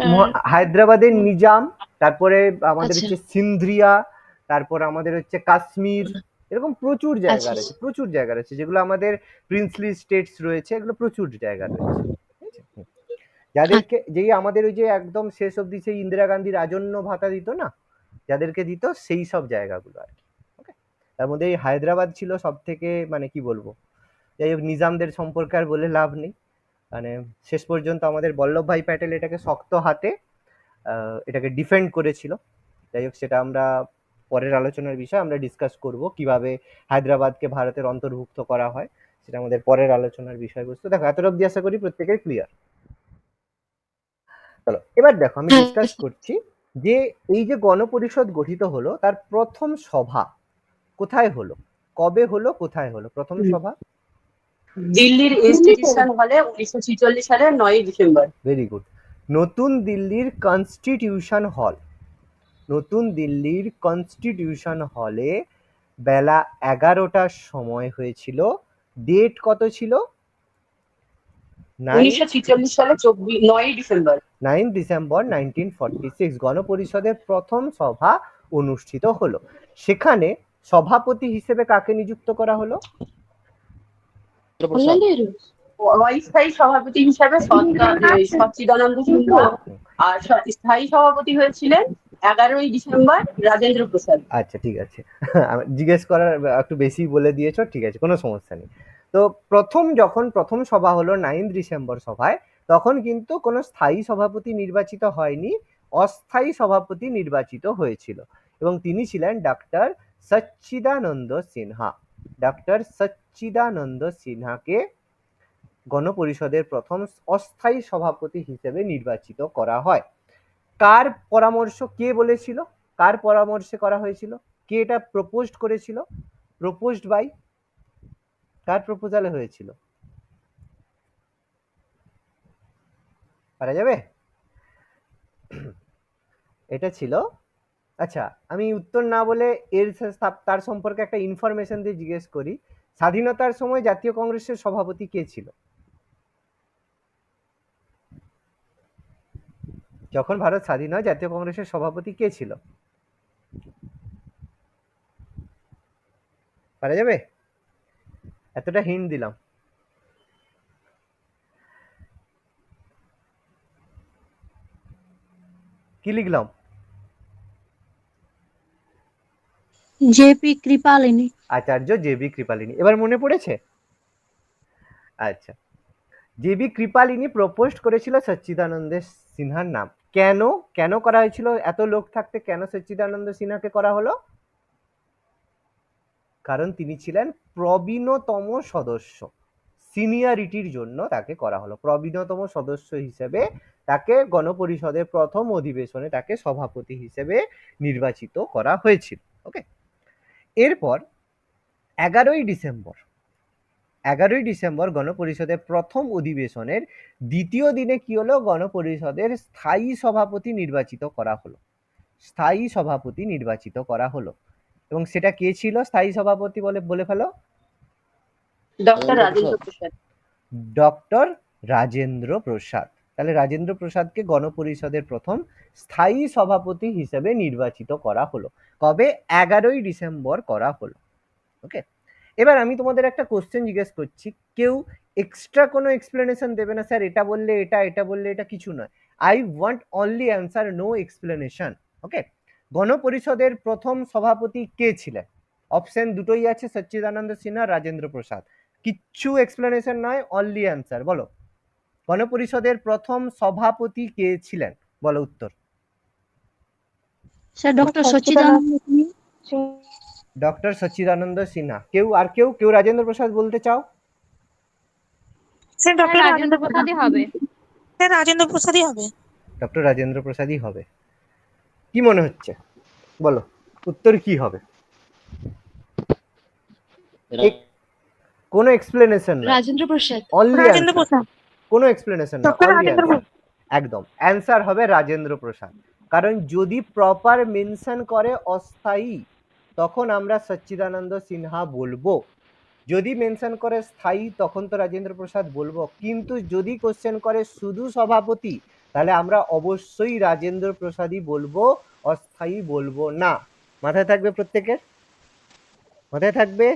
হায়দ্রাবাদের নিজাম, তারপরে আমাদের আচ্ছা। হচ্ছে সিন্ধ্রিয়া, তারপর আমাদের হচ্ছে কাশ্মীর, এরকম প্রচুর জায়গা আচ্ছা। রয়েছে, প্রচুর জায়গা রয়েছে যেগুলো আমাদের প্রিন্সলি স্টেটস রয়েছে, এগুলো প্রচুর জায়গা রয়েছে, ঠিক আছে। যাদেরকে যেই আমাদের ওই যে একদম শেষ অবধি সেই ইন্দিরা গান্ধী রাজন্য ভাতা দিত না, যাদেরকে দিত সেই সব জায়গাগুলো আর কি। ওকে, তার মধ্যে এই হায়দ্রাবাদ ছিল সব থেকে, মানে কি বলবো, যাই হোক নিজামদের সম্পর্কে আর বলে লাভ নেই, মানে শেষ পর্যন্ত আমাদের বল্লভভাই প্যাটেল এটাকে শক্ত হাতে এটাকে ডিফেন্ড করেছিল। যাই হোক সেটা আমরা পরের আলোচনার বিষয়, আমরা ডিসকাস করব কিভাবে হায়দ্রাবাদকে ভারতের অন্তর্ভুক্ত করা হয়, সেটা আমাদের পরের আলোচনার বিষয়বস্তু। দেখো এতটা অবধি আশা করি প্রত্যেকের ক্লিয়ার। চলো এবার দেখো আমি ডিসকাস করছি যে এই যে গণপরিষদ গঠিত হলো তার প্রথম সভা কোথায় হলো, কবে হলো, কোথায় হলো প্রথম সভা? দিল্লির ইনস্টিটিউশন হলে 1946 সালের 9 ডিসেম্বর। Very good. নতুন দিল্লির কনস্টিটিউশন হল, নতুন দিল্লির কনস্টিটিউশন হলে বেলা 11টার সময় হয়েছিল। ডেট কত ছিল? 1946 সালে 9 ডিসেম্বর। 9 ডিসেম্বর 1946 গণপরিষদের প্রথম সভা অনুষ্ঠিত হলো। সেখানে সভাপতি হিসেবে কাকে নিযুক্ত করা হলো? অস্থায়ী সভাপতি হিসাবে সচ্চিদানন্দ সিনহা, আর স্থায়ী সভাপতি হয়েছিলেন 11ই ডিসেম্বর রাজেন্দ্র প্রসাদ। আচ্ছা ঠিক আছে, জিজ্ঞেস করার একটু বেশি বলে দিয়েছো, ঠিক আছে কোনো সমস্যা নেই। তো যখন প্রথম সভা হলো 9 ডিসেম্বর সভায়, তখন কিন্তু কোনো স্থায়ী সভাপতি নির্বাচিত হয়নি, অস্থায়ী সভাপতি নির্বাচিত হয়েছিল এবং তিনি ছিলেন ডক্টর সচ্চিদানন্দ সিনহা। ডক্টর সচ্চিদানন্দ সিনহাকে গণপরিষদের প্রথম অস্থায়ী সভাপতি হিসেবে নির্বাচিত করা হয়। কার পরামর্শ, কে বলেছিল, কার পরামর্শে করা হয়েছিল, কে এটা প্রপোজড করেছিল? প্রপোজড বাই, কার প্রপোজালে হয়েছিল? পারা যাবে? এটা ছিল, আচ্ছা আমি উত্তর না বলে এর তার সম্পর্কে একটা ইনফরমেশন দিয়ে জিজ্ঞেস করি, স্বাধীনতার সময় জাতীয় কংগ্রেসের সভাপতি কে ছিল? যখন ভারত স্বাধীন হয় জাতীয় কংগ্রেসের সভাপতি কে ছিল? পারা যাবে? এতটা হিন্ট দিলাম। কি লিখলাম? জেপি কৃপালিনী। আচার্য জেবি কৃপালিনী। এবার মনে পড়েছে? আচ্ছা, জেবি কৃপালিনী প্রপোজ করেছিল সচ্চিদানন্দ সিনহার নাম। কেন কেন করা হয়েছিল? এত লোক থাকতে কেন সচ্চিদানন্দ সিনহাকে করা হলো? কারণ তিনি ছিলেন প্রবীণতম সদস্য, সিনিয়রিটির জন্য তাকে করা হলো। প্রবীণতম সদস্য হিসেবে তাকে গণপরিষদের প্রথম অধিবেশনে তাকে সভাপতি হিসেবে নির্বাচিত করা হয়েছিল। ওকে, এরপর 11ই ডিসেম্বর গণপরিষদের প্রথম অধিবেশনের দ্বিতীয় দিনে কি হলো? গণপরিষদের স্থায়ী সভাপতি নির্বাচিত করা হলো। স্থায়ী সভাপতি নির্বাচিত করা হলো এবং সেটা কে ছিল স্থায়ী সভাপতি বলে ফেলো? ডক্টর রাজেন্দ্র প্রসাদ। ডক্টর রাজেন্দ্র প্রসাদ। তাহলে রাজেন্দ্র প্রসাদকে গণপরিষদের প্রথম স্থায়ী সভাপতি হিসেবে নির্বাচিত করা হলো। কবে? 11ই ডিসেম্বর করা হলো। ওকে, এবার আমি তোমাদের একটা কোশ্চেন জিজ্ঞেস করছি, কেউ এক্সট্রা কোনো এক্সপ্লেনেশন দেবে না, স্যার এটা বললে এটা, এটা বললে এটা, কিছু নয়। I want only answer, no explanation. Okay, গণপরিষদের প্রথম সভাপতি কে ছিলেন? অপশন দুটোই আছে, সচ্চিদানন্দ সিনহা, রাজেন্দ্র প্রসাদ। কিচ্ছু এক্সপ্লেনেশন নয়, অনলি অ্যান্সার। বলো, গণপরিষদের প্রথম সভাপতি কে ছিলেন? বলো উত্তর। স্যার ডক্টর সচ্চিদানন্দ সিনহা। ডক্টর সচ্চিদানন্দ সিনহা। কেউ রাজেন্দ্র প্রসাদ বলতে চাও? স্যার ডক্টর রাজেন্দ্র প্রসাদই হবে। স্যার রাজেন্দ্র প্রসাদই হবে। ডক্টর রাজেন্দ্র প্রসাদই হবে। কি মনে হচ্ছে, বলো উত্তর কি হবে? কোনো এক্সপ্লেনেশন না, রাজেন্দ্র প্রসাদ। অনলি রাজেন্দ্র প্রসাদ। কোনো এক্সপ্লেনেশন না, ডক্টর অনলি রাজেন্দ্র অ্যান্সার। একদম অ্যান্সার হবে রাজেন্দ্র প্রসাদ। কারণ যদি প্রপার মেনশন করে অস্থায়ী, তখন আমরা সচ্চিদানন্দ সিনহা বলবো। যদি মেনশন করে স্থায়ী, তখন তো রাজেন্দ্র প্রসাদ বলবো। কিন্তু যদি কোশ্চেন করে শুধু সভাপতি, তাহলে আমরা অবশ্যই রাজেন্দ্র প্রসাদই বলবো, অস্থায়ী বলবো না। মাথায় থাকবে, প্রত্যেকের মাথায় থাকবে।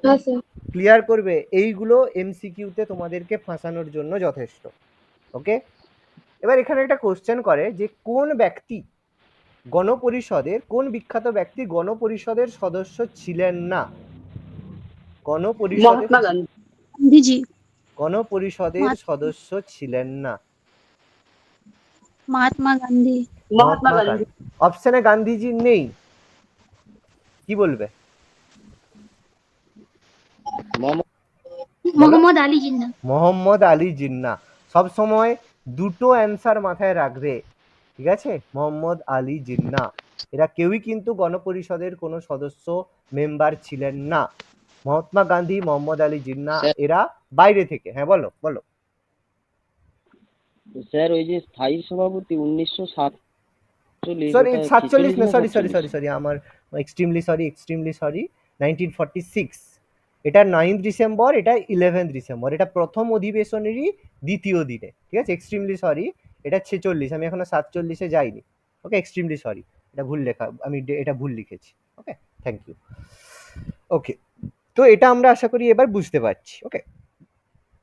হ্যাঁ স্যার। ক্লিয়ার করবে, এইগুলো এমসিকিউতে তোমাদেরকে ফাঁসানোর জন্য যথেষ্ট। ওকে, এবার এখানে একটা কোশ্চেন করে যে কোন ব্যক্তি গণপরিষদের, কোন বিখ্যাত ব্যক্তি গণপরিষদের সদস্য ছিলেন না? গণপরিষদের মহাত্মা গান্ধী। গান্ধীজি। গণপরিষদের সদস্য ছিলেন না। মহাত্মা গান্ধী। মহাত্মা গান্ধী। অপশনে গান্ধীজি নেই, কি বলবে? মোহাম্মদ আলী জিন্নাহ। মোহাম্মদ আলী জিন্নাহ। সব সময় দুটো অ্যান্সার মাথায় রাখবে, ঠিক আছে? মোহাম্মদ আলী জিন্নাহ, এরা কেউই কিন্তু গণপরিষদের কোনো সদস্য মেম্বার ছিলেন না। মহাত্মা গান্ধী, মোহাম্মদ আলী জিন্নাহ এরা বাইরে থেকে। হ্যাঁ বলো বলো। স্যার ওই যে স্থায়ী সভাপতি 1947, সরি 47 না, সরি আমার এক্সট্রিমলি সরি 1946। এটা 9 ডিসেম্বর, এটা 11 ডিসেম্বর, এটা প্রথম অধিবেশনেরই দ্বিতীয় দিনে, ঠিক আছে? এক্সট্রিমলি সরি, এটা 46, আমি এখনো 47-এ যাইনি। ওকে, এক্সট্রিমলি সরি, এটা ভুল লেখা, আমি এটা ভুল লিখেছি। ওকে, থ্যাংক ইউ। ওকে, তো এটা আমরা আশা করি এবার বুঝতে পারছি। ওকে,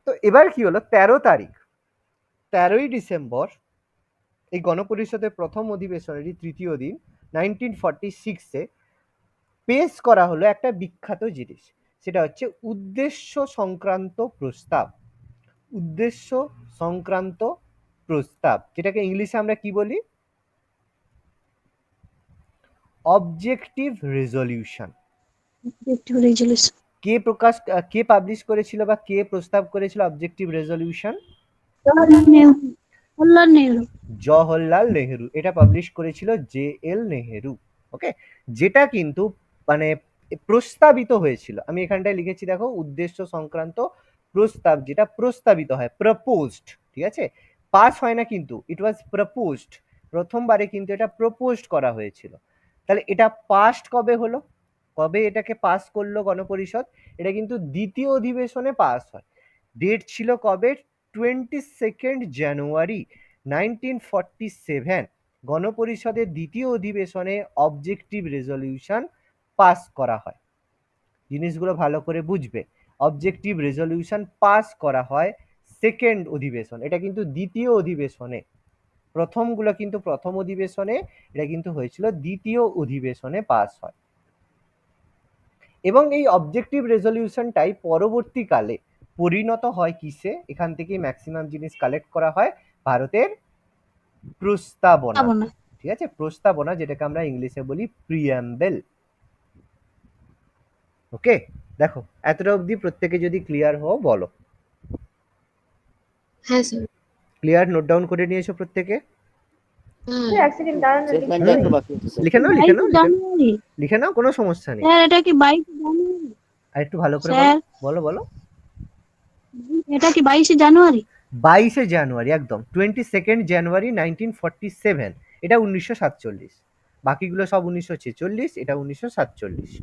তো এবার কি হলো, 13ই ডিসেম্বর এই গণপরিষদের প্রথম অধিবেশনেরই তৃতীয় দিন 1946-এ পেশ করা হলো একটা বিখ্যাত জিনিস, সেটা হচ্ছে উদ্দেশ্য সংক্রান্ত প্রস্তাব। উদ্দেশ্য সংক্রান্ত প্রস্তাব, যেটাকে ইংলিশে আমরা কি বলি? Objective resolution. কে পাবলিশ করেছিল বা কে প্রস্তাব করেছিল অবজেক্টিভ রেজলিউশন? জওহরলাল নেহেরু। এটা পাবলিশ করেছিল JL নেহেরু। ওকে, যেটা কিন্তু মানে প্রস্তাবিত হয়েছিল, আমি এখানটায় লিখেছি দেখো, উদ্দেশ্য সংক্রান্ত প্রস্তাব, যেটা প্রস্তাবিত হয়, প্রপোজড, ঠিক আছে? পাস হয় না কিন্তু, ইট ওয়াজ প্রপোজড। প্রথমবারে কিন্তু এটা প্রপোজড করা হয়েছিল। তাহলে এটা পাস্ট কবে হলো, কবে এটাকে পাস করলো গণপরিষদ? এটা কিন্তু দ্বিতীয় অধিবেশনে পাস হয়। ডেট ছিল কবে? 22 জানুয়ারি 1947 গণপরিষদের দ্বিতীয় অধিবেশনে অবজেক্টিভ রেজলিউশন পাস করা হয়। জিনিসগুলো ভালো করে বুঝবে, অবজেক্টিভ রেজলিউশন পাস করা হয় সেকেন্ড অধিবেশন, এটা কিন্তু দ্বিতীয় অধিবেশনে। প্রথমগুলো কিন্তু প্রথম অধিবেশনে, এটা কিন্তু হয়েছিল দ্বিতীয় অধিবেশনে পাস হয়। এবং এই অবজেক্টিভ রেজলিউশনটাই পরবর্তীকালে পরিণত হয় কিসে? এখান থেকে ম্যাক্সিমাম জিনিস কালেক্ট করা হয়, ভারতের প্রস্তাবনা, ঠিক আছে? প্রস্তাবনা, যেটাকে আমরা ইংলিশে বলি প্রিঅ্যাম্বল। ওকে, দেখো এতটা অবধি প্রত্যেকে যদি ক্লিয়ার হও বলো। হ্যাঁ স্যার। ক্লিয়ার? নোট ডাউন করে নিয়েছো প্রত্যেকে? এক সেকেন্ড দাঁড়ান, স্টেটমেন্টটা একটু বাকি আছে স্যার। লিখে নাও, কোনো সমস্যা নেই। স্যার এটা কি 22 জানুয়ারি? আর একটু ভালো করে বলো বলো। এটা কি 22 জানুয়ারি? 22 জানুয়ারি, একদম 22 জানুয়ারি 1947। এটা 1947, বাকিগুলো সব 1946, এটা 1947।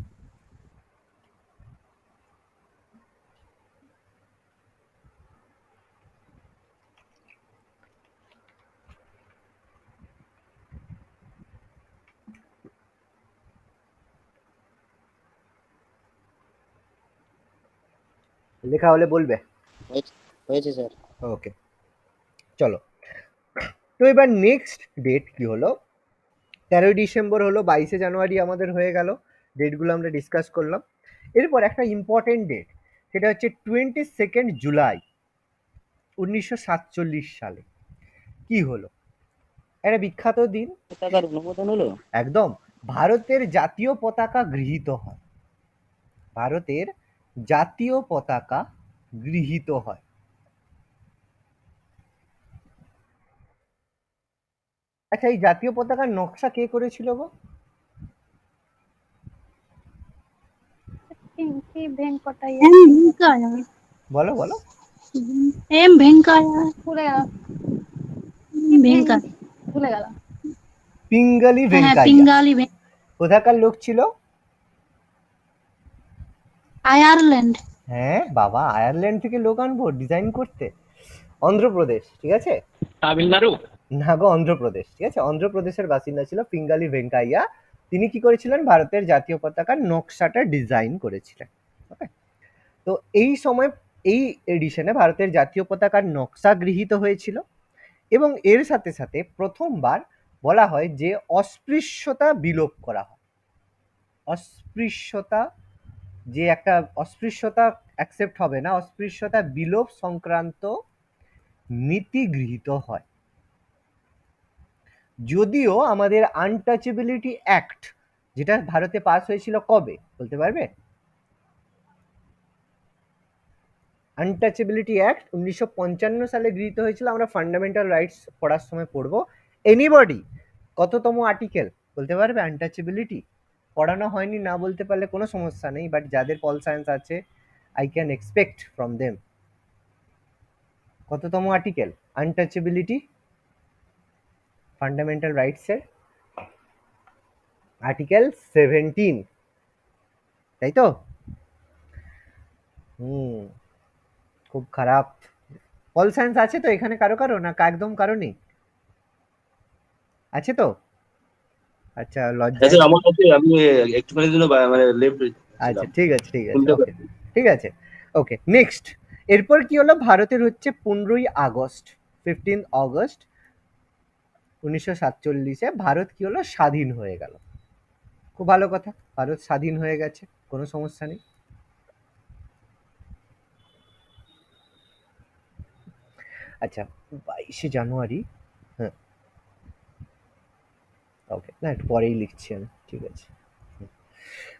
লেখা হলে বলবে। হয়েছে স্যার। ওকে, চলো তো এবার নেক্সট ডেট কি হলো, 13ই ডিসেম্বর হলো, 22শে জানুয়ারি আমাদের হয়ে গেল, ডেটগুলো আমরা ডিসকাস করলাম। এরপর একটা ইম্পর্টেন্ট ডেট, সেটা হচ্ছে 22 জুলাই 1947 সালে কি হলো, একটা বিখ্যাত দিন। পতাকার অনুমোদন হলো। একদম, ভারতের জাতীয় পতাকা গৃহীত হয়, ভারতের জাতীয় পতাকা গৃহীত হয়। আচ্ছা, এই জাতীয় পতাকার নকশা কে করেছিল গো? ভেঙ্কটাইয়া এম ভেঙ্কায়া বলো বলো। এম ভেঙ্কায়া ভুলে গেল ভেঙ্কায়া ভুলে গেল পিঙ্গালি হ্যাঁ ভেঙ্কাইয়া। পিঙ্গালি কোথাকার লোক ছিল? আয়ারল্যান্ড। হ্যাঁ বাবা, আয়ারল্যান্ড থেকে লোক আনবো ডিজাইন করতে? অন্ধ্রপ্রদেশ, ঠিক আছে? তামিলনাড়ু। না গো, অন্ধ্রপ্রদেশ, ঠিক আছে? অন্ধ্রপ্রদেশের বাসিন্দা ছিল পিঙ্গালি ভেঙ্কাইয়া। তিনি কি করেছিলেন, ভারতের জাতীয় পতাকার নকশাটা ডিজাইন করেছিলেন। ওকে, তো এই সময় এই এডিশনে ভারতের জাতীয় পতাকার নকশা গৃহীত হয়েছিল এবং এর সাথে সাথে প্রথমবার বলা হয় যে অস্পৃশ্যতা বিলোপ করা হয়। অস্পৃশ্যতা, যে একটা অস্পৃশ্যতা অ্যাকসেপ্ট হবে না, অস্পৃশ্যতা বিলোপ সংক্রান্ত নীতি গৃহীত হয়। যদিও আমাদের আনটাচেবিলিটি অ্যাক্ট, যেটা ভারতে পাস হয়েছিল কবে বলতে পারবে? আনটাচেবিলিটি অ্যাক্ট 1955 সালে গৃহীত হয়েছিল। আমরা ফান্ডামেন্টাল রাইটস পড়ার সময় পড়বো। এনিবডি কততম আর্টিকেল বলতে পারবে? আনটাচেবিলিটি পড়ানো হয়নি, না বলতে পারলে কোনো সমস্যা নেই, বাট যাদের পল সায়েন্স আছে I can expect from them. কততম আর্টিকেল আনটাচেবিলিটি ফান্ডামেন্টাল রাইটসের? আর্টিকেল 17, তাই তো? খুব খারাপ। পল সায়েন্স আছে তো এখানে কারো কারো, না একদম কারো নেই? আছে তো? আচ্ছা, লজ্জা। আমার কাছে আমি একটুখানির জন্য মানে লেফট। আচ্ছা ঠিক আছে ঠিক আছে, ওকে ঠিক আছে, ওকে নেক্সট। এরপর কি হলো, ভারতের হচ্ছে 15ই আগস্ট, 15 অগস্ট 1947 ভারত কি হলো, স্বাধীন হয়ে গেল। খুব ভালো কথা, ভারত স্বাধীন হয়ে গেছে, কোনো সমস্যা নেই। আচ্ছা, 22শে জানুয়ারি, হ্যাঁ ওকে, না একটু পরেই লিখছি আমি, ঠিক আছে।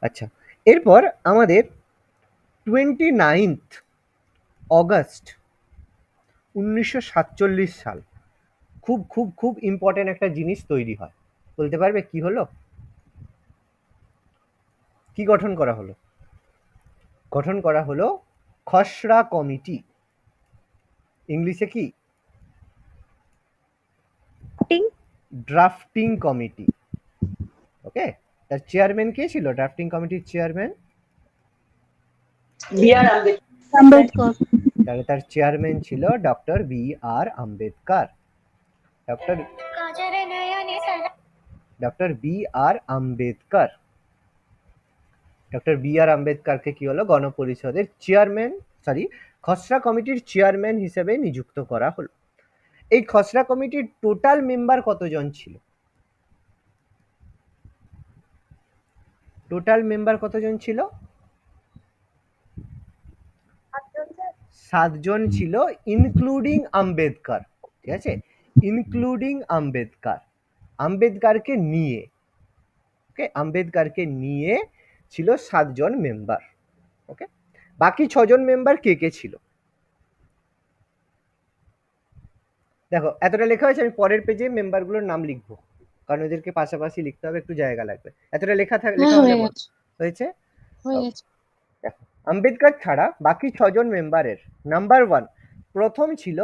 আচ্ছা, এরপর আমাদের 29 অগস্ট 1947 সাল, খুব খুব খুব ইম্পর্টেন্ট একটা জিনিস তৈরি হয়, বলতে পারবে কি হলো? কি গঠন করা হলো? গঠন করা হলো খসড়া কমিটি। ইংলিশে কি? Drafting committee. ওকে, তার চেয়ারম্যান কে ছিল? ড্রাফটিং কমিটির চেয়ারম্যান বিআর আম্বেদকর। তাহলে তার চেয়ারম্যান ছিল ডক্টর বি আর আম্বেদকর। ডক্টর বি আর আম্বেদকর, ডক্টর বি আর আম্বেদকরকে কি হলো, গণপরিষদের চেয়ারম্যান, সরি খসড়া কমিটির চেয়ারম্যান হিসেবে নিযুক্ত করা হলো। এই খসড়া কমিটির টোটাল মেম্বার কতজন ছিল? টোটাল মেম্বার কতজন ছিল? 7 জন ছিল, ইনক্লুডিং আম্বেদকর, ঠিক আছে? ইনক্লুডিং আম্বেদকর, আম্বেদকরকে নিয়ে, ওকে, আম্বেদকরকে নিয়ে ছিল 7 জন মেম্বার। ওকে, বাকি 6 জন মেম্বার কে কে ছিল? দেখো এতটা লেখা হয়েছে, আমি পরের পেজে মেম্বারগুলোর নাম লিখবো, কারণ এদেরকে পাশাপাশি লিখতে হবে, একটু জায়গা লাগবে। এতটা লেখা লেখা হলে হয়েছে? দেখো, আম্বেদকর ছাড়া বাকি 6 জন মেম্বারের নাম্বার 1, প্রথম ছিল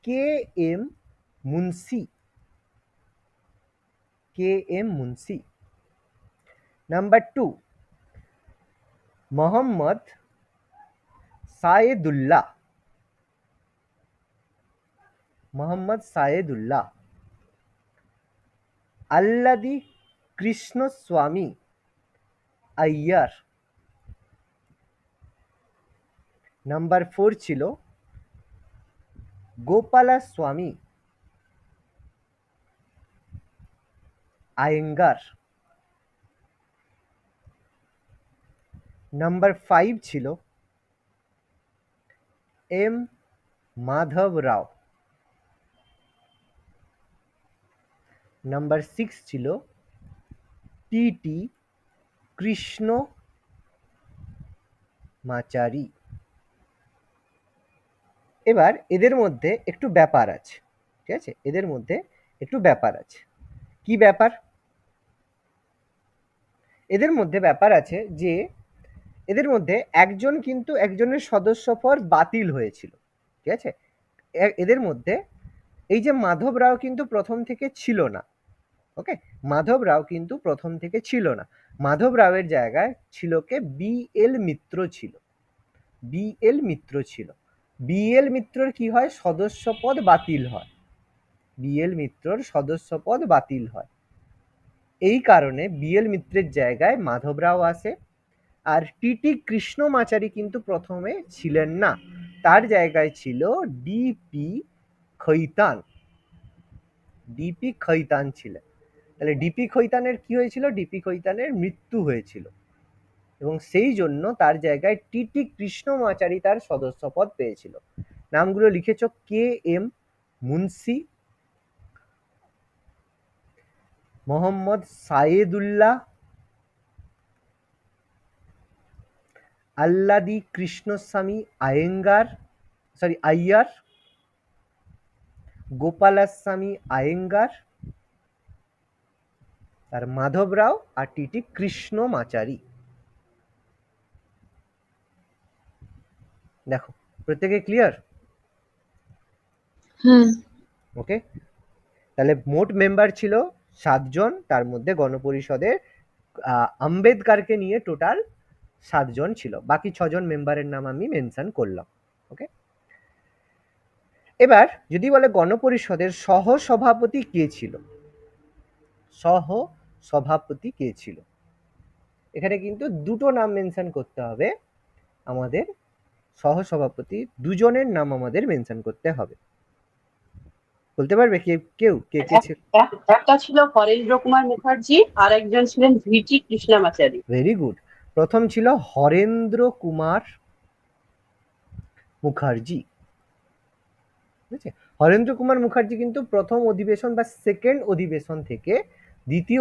K M Munshi. K M Munshi. Number 2, Mohammad Saadulla. Mohammad Saadulla. Alladi Krishnaswami Iyer. Number 4 ছিল গোপালাস্বামী। আয়েঙ্গার। নাম্বার 5 ছিল এম মাধব রাও। নাম্বার 6 ছিল টি কৃষ্ণ মাচারি। এবার এদের মধ্যে একটু ব্যাপার আছে, ঠিক আছে, এদের মধ্যে একটু ব্যাপার আছে। কি ব্যাপার? এদের মধ্যে ব্যাপার আছে যে এদের মধ্যে একজন কিন্তু একজনের সদস্যপদ বাতিল হয়েছিল, ঠিক আছে। এদের মধ্যে এই যে মাধব রাও কিন্তু প্রথম থেকে ছিল না, ওকে, মাধব রাও কিন্তু প্রথম থেকে ছিল না। মাধব রাওয়ের জায়গায় ছিল কে? বি.এল. মিত্র ছিল। বি.এল. মিত্র ছিল। বি.এল. মিত্রর কি হয়? সদস্যপদ বাতিল হয়। বি.এল. মিত্রর সদস্যপদ বাতিল হয়। এই কারণে বি.এল. মিত্রের জায়গায় মাধব রাও আসে। আর টি কৃষ্ণমাচারী কিন্তু প্রথমে ছিলেন না, তার জায়গায় ছিল ডিপি খৈতান। ডিপি খৈতান ছিলেন। তাহলে ডিপি খৈতানের কি হয়েছিল? ডিপি খৈতানের মৃত্যু হয়েছিল এবং সেই জন্য তার জায়গায় টি কৃষ্ণমাচারী তার সদস্যপদ পেয়েছিল। নামগুলো লিখেছ: কে এম মুন্সি, মোহাম্মদ সায়েদুল্লাহ, আল্লাদি কৃষ্ণস্বামী আইয়ার, গোপালাস্বামী আয়েঙ্গার, আর মাধব রাও আর টি কৃষ্ণমাচারী। দেখো প্রত্যেকে ক্লিয়ার? হ্যাঁ। ওকে, তাহলে মোট মেম্বার ছিল 7 জন, তার মধ্যে গণপরিষদের আম্বেদকারকে নিয়ে টোটাল 7 জন ছিল, বাকি 6 জন মেম্বারের নাম আমি মেনশন করলাম। ওকে, এবার যদি বলে গণপরিষদের সহ সভাপতি কে ছিল? সহ সভাপতি কে ছিল? এখানে কিন্তু দুটো নাম মেনশন করতে হবে আমাদের। সহ সভাপতি দুজনের নাম আমাদের মেনশন করতে হবে। বলতে পারবে কেউ কে কে ছিল? একটা ছিল হরেন্দ্র কুমার মুখার্জি, আর একজন ছিলেন ভিটি কৃষ্ণমাচারী। Very good. প্রথম ছিল হরেন্দ্র কুমার মুখার্জি, ঠিক আছে। হরেন্দ্র কুমার মুখার্জি কিন্তু প্রথম অধিবেশন বা সেকেন্ড অধিবেশন থেকে দ্বিতীয়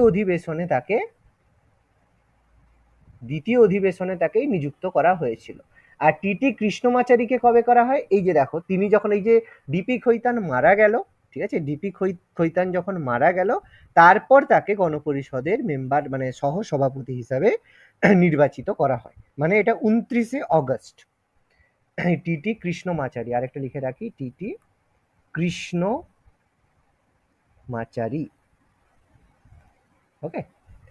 অধিবেশনে তাকে নিযুক্ত করা হয়েছিল। আর টি কৃষ্ণমাচারীকে কবে করা হয়? এই যে দেখো, তিনি যখন এই যে ডিপি খৈতান মারা গেল, ঠিক আছে, ডিপি খৈতান যখন মারা গেল, তারপর তাকে গণপরিষদের মেম্বার মানে সহ সভাপতি হিসাবে নির্বাচিত করা হয়। মানে এটা 29শে অগস্ট। টি কৃষ্ণমাচারী, আরেকটা লিখে রাখি, টি কৃষ্ণমাচারী। ওকে,